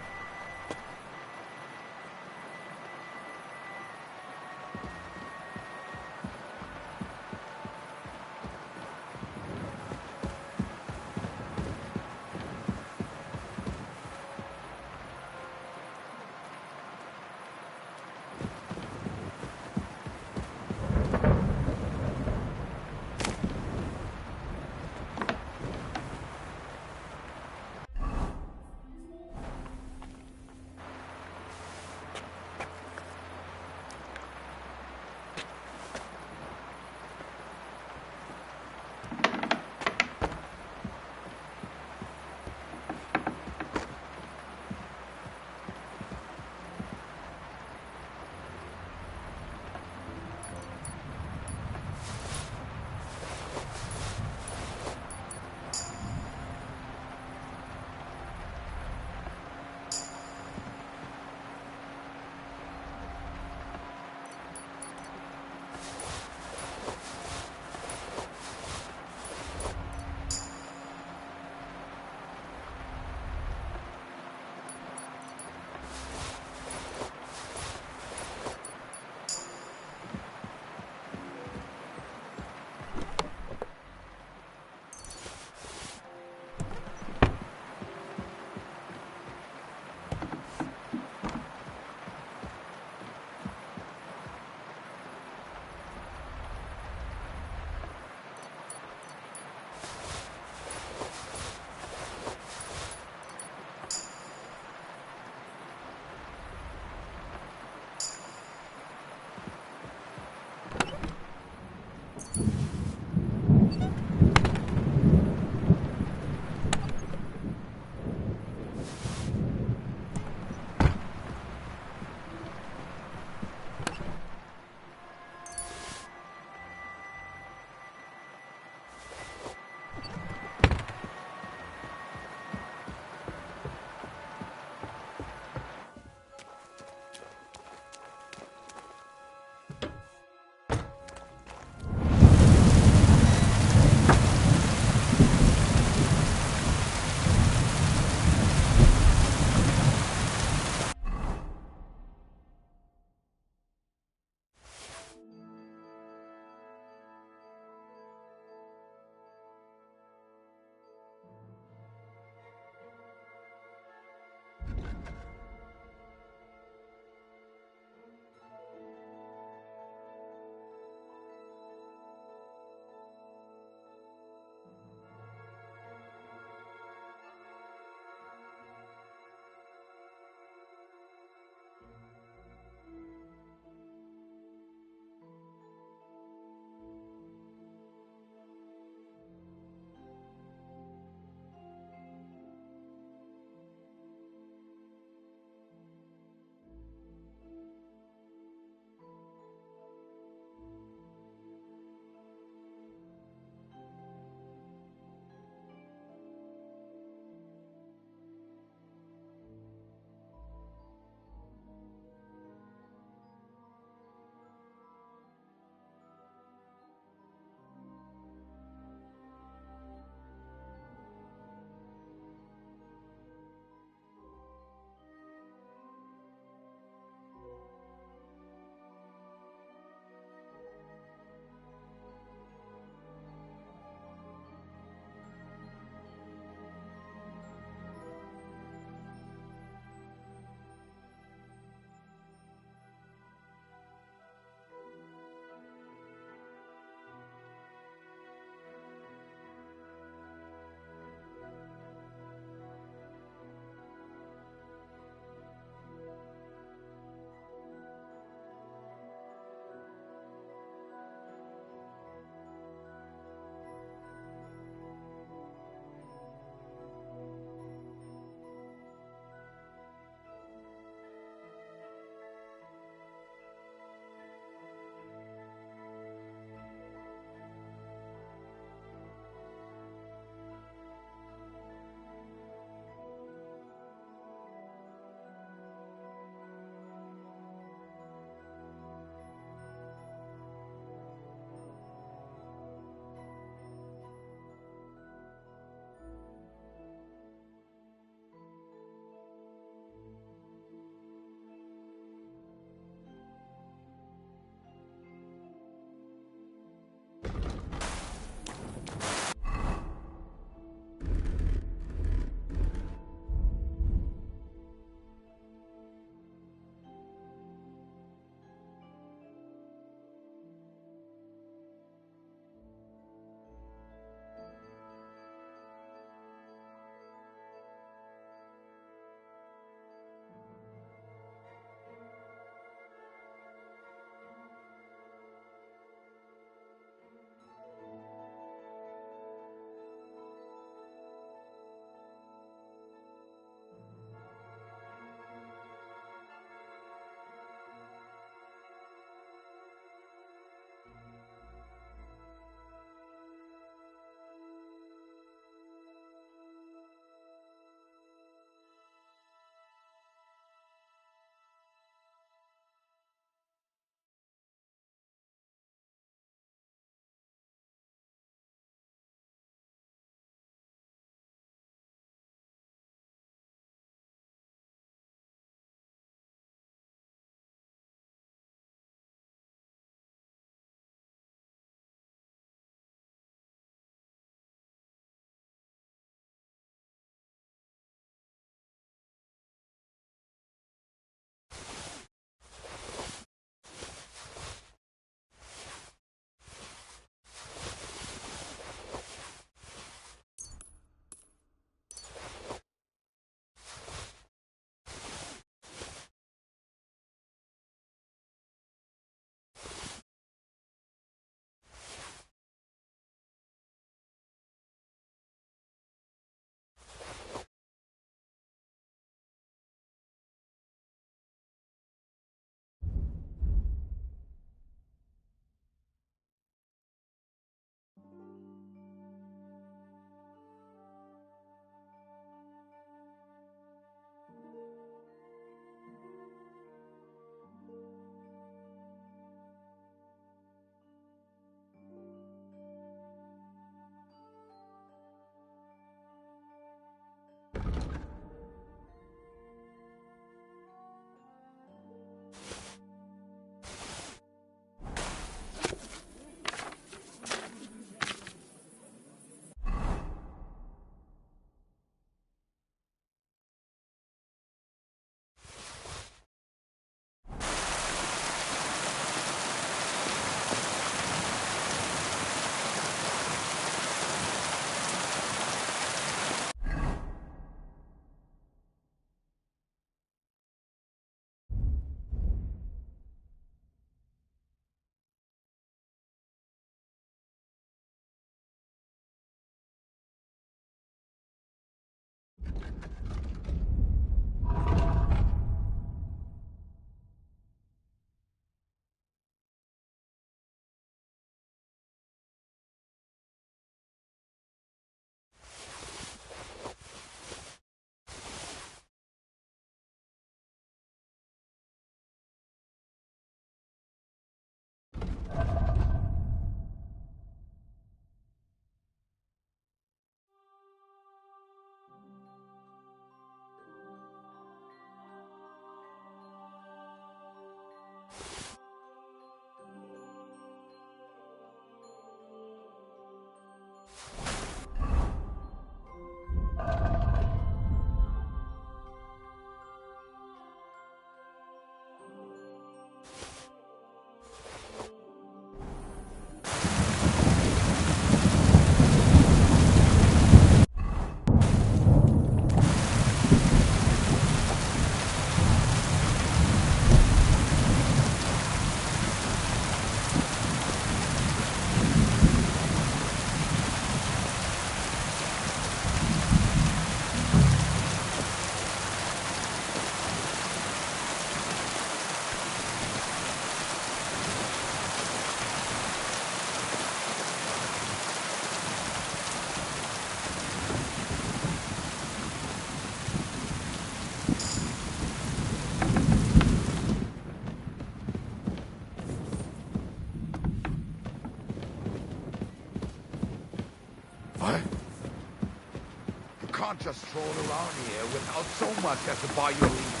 can't just stroll around here without so much as a buy your leave.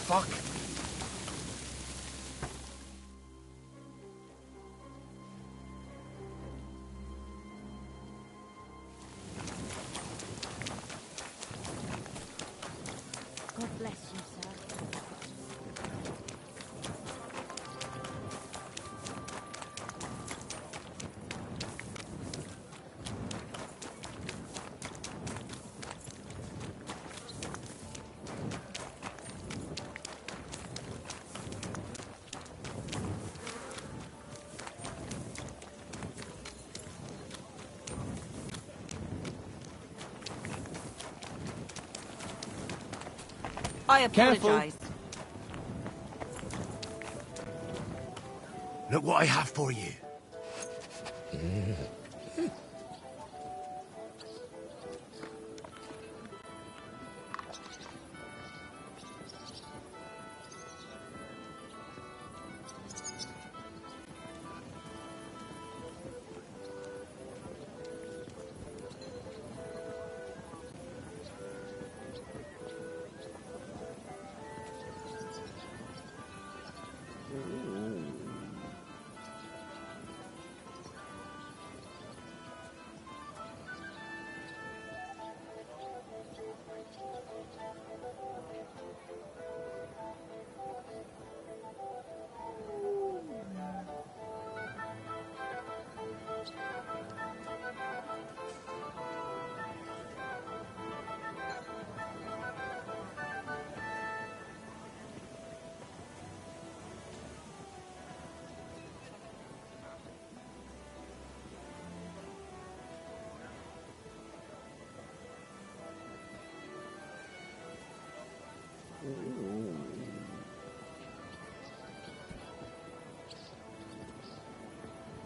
Fuck. God bless you, sir. I Careful. apologize. Look what I have for you.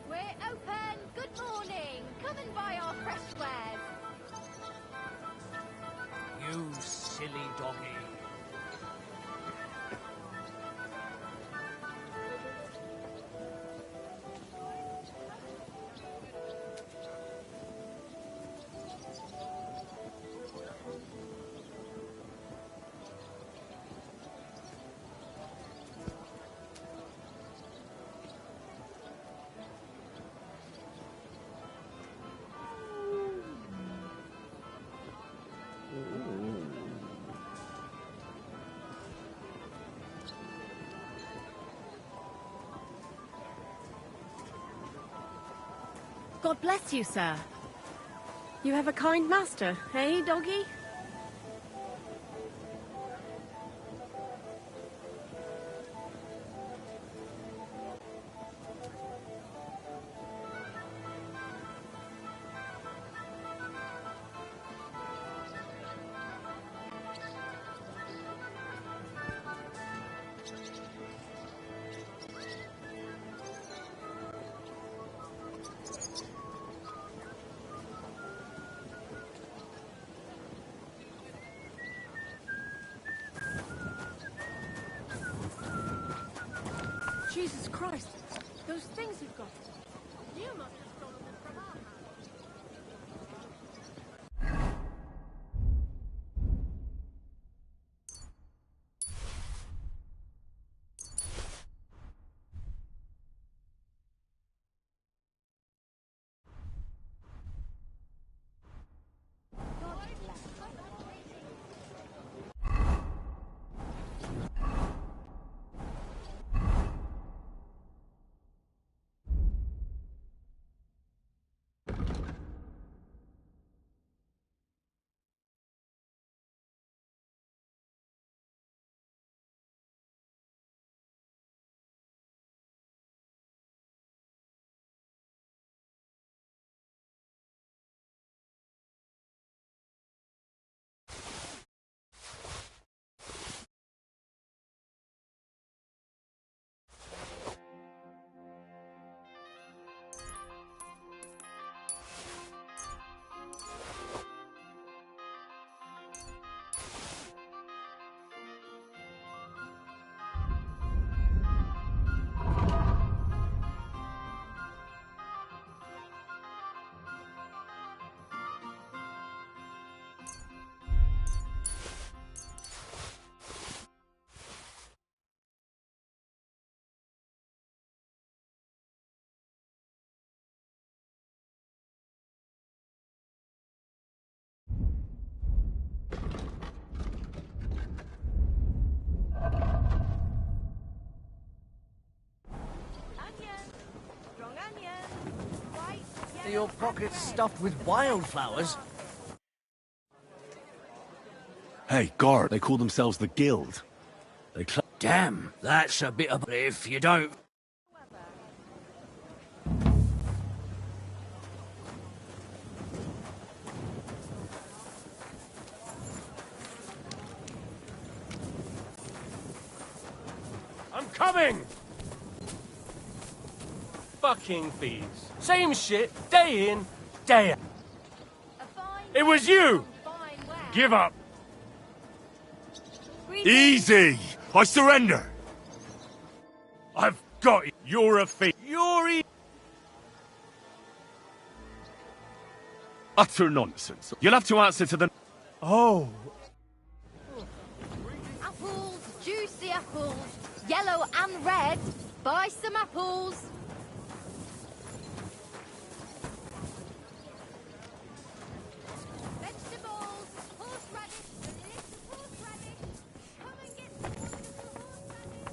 We're open. Good morning. Come and buy our fresh wares. You silly doggy. God bless you, sir. You have a kind master, eh, doggy? Jesus Christ! Those things you've got! You must have stolen them from our house. your pockets stuffed with wildflowers? Hey, guard. They call themselves the Guild. Damn, that's a bit of... If you don't... I'm coming! Fucking thieves. Same shit, day in, day out. It was you! Give up. Easy! I surrender! I've got it. You're a thief. You're Utter nonsense. You'll have to answer to the... Oh. Apples, juicy apples, yellow and red. Buy some apples. Vegetables, horseradish, delicious horseradish. Come and get some wonderful horseradish.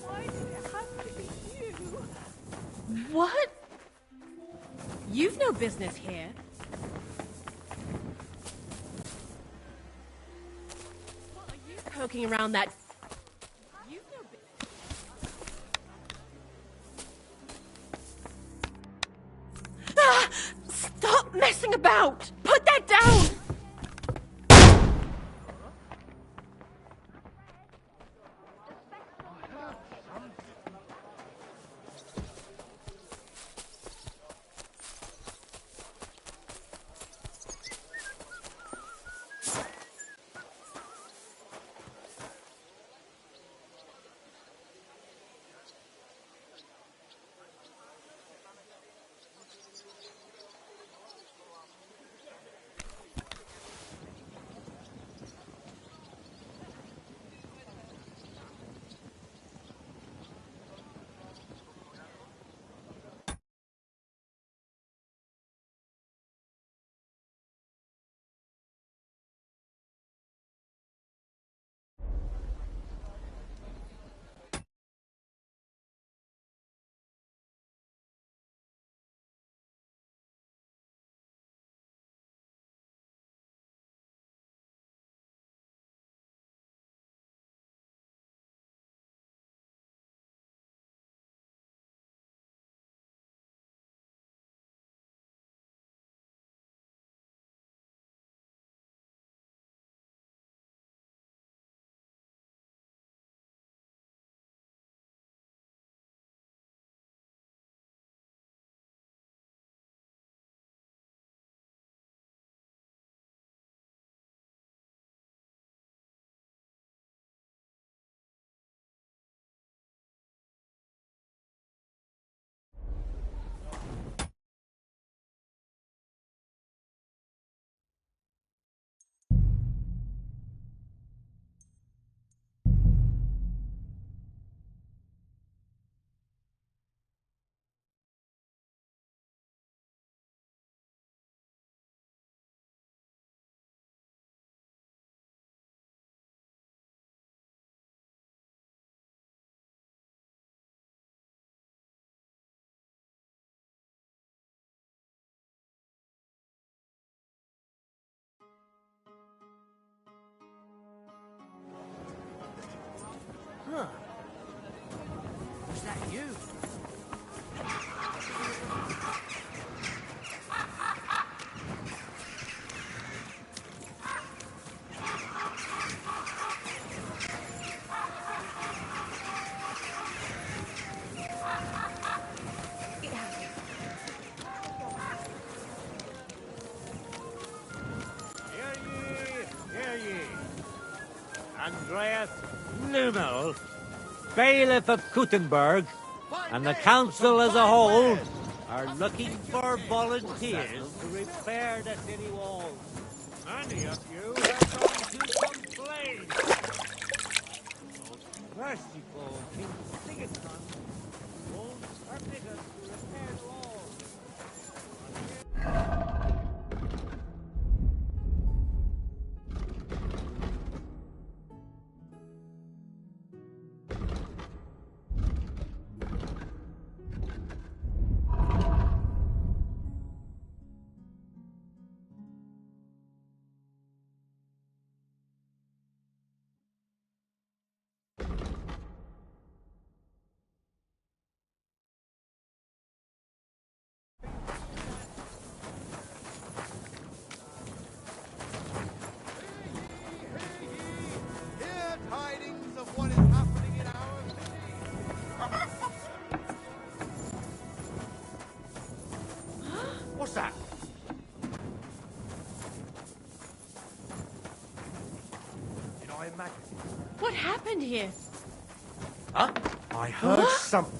Why did it have to be you? What? You've no business here. What are you poking around that? You've no business. Ah! Stop messing about! Put that down! Huh. Was that you? Hear ye. Andreas Lumel, Bailiff of Kuttenberg, and the Council as a whole are looking for volunteers to repair the city walls. Many of you are going to complain. Most merciful King Sigismund won't permit us to repair the walls. Majesty. What happened here? Huh? I heard something.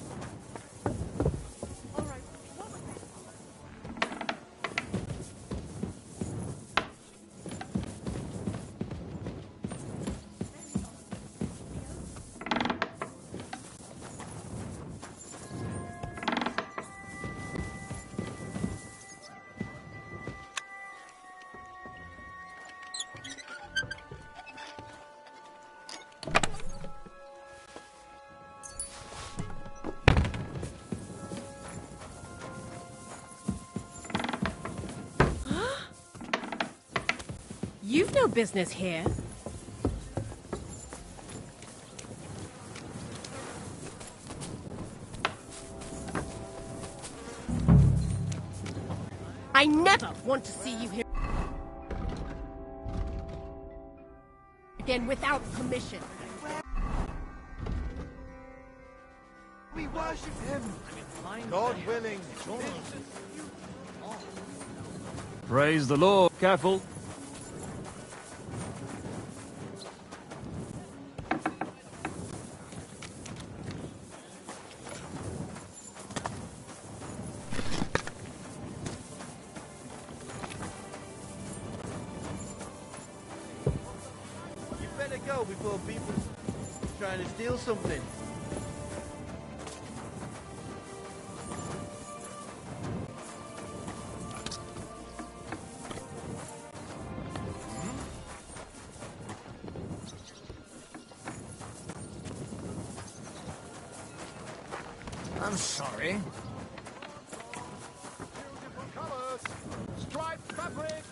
You've no business here. I never want to see you here again without permission. We worship him. God willing. Praise the Lord. Careful. You better go before people trying to steal something. I'm sorry. Beautiful colors, striped fabrics.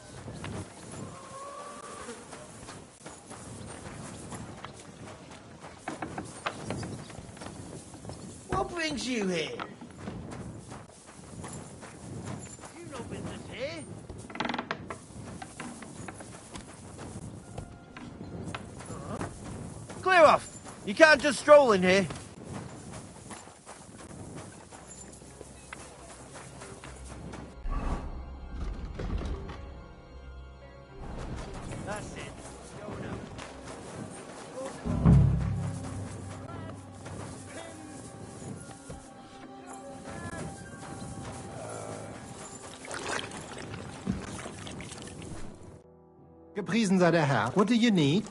What brings you here? You no business here. Clear off! You can't just stroll in here. That's it. Go now. Gepriesen sei der Herr. What do you need?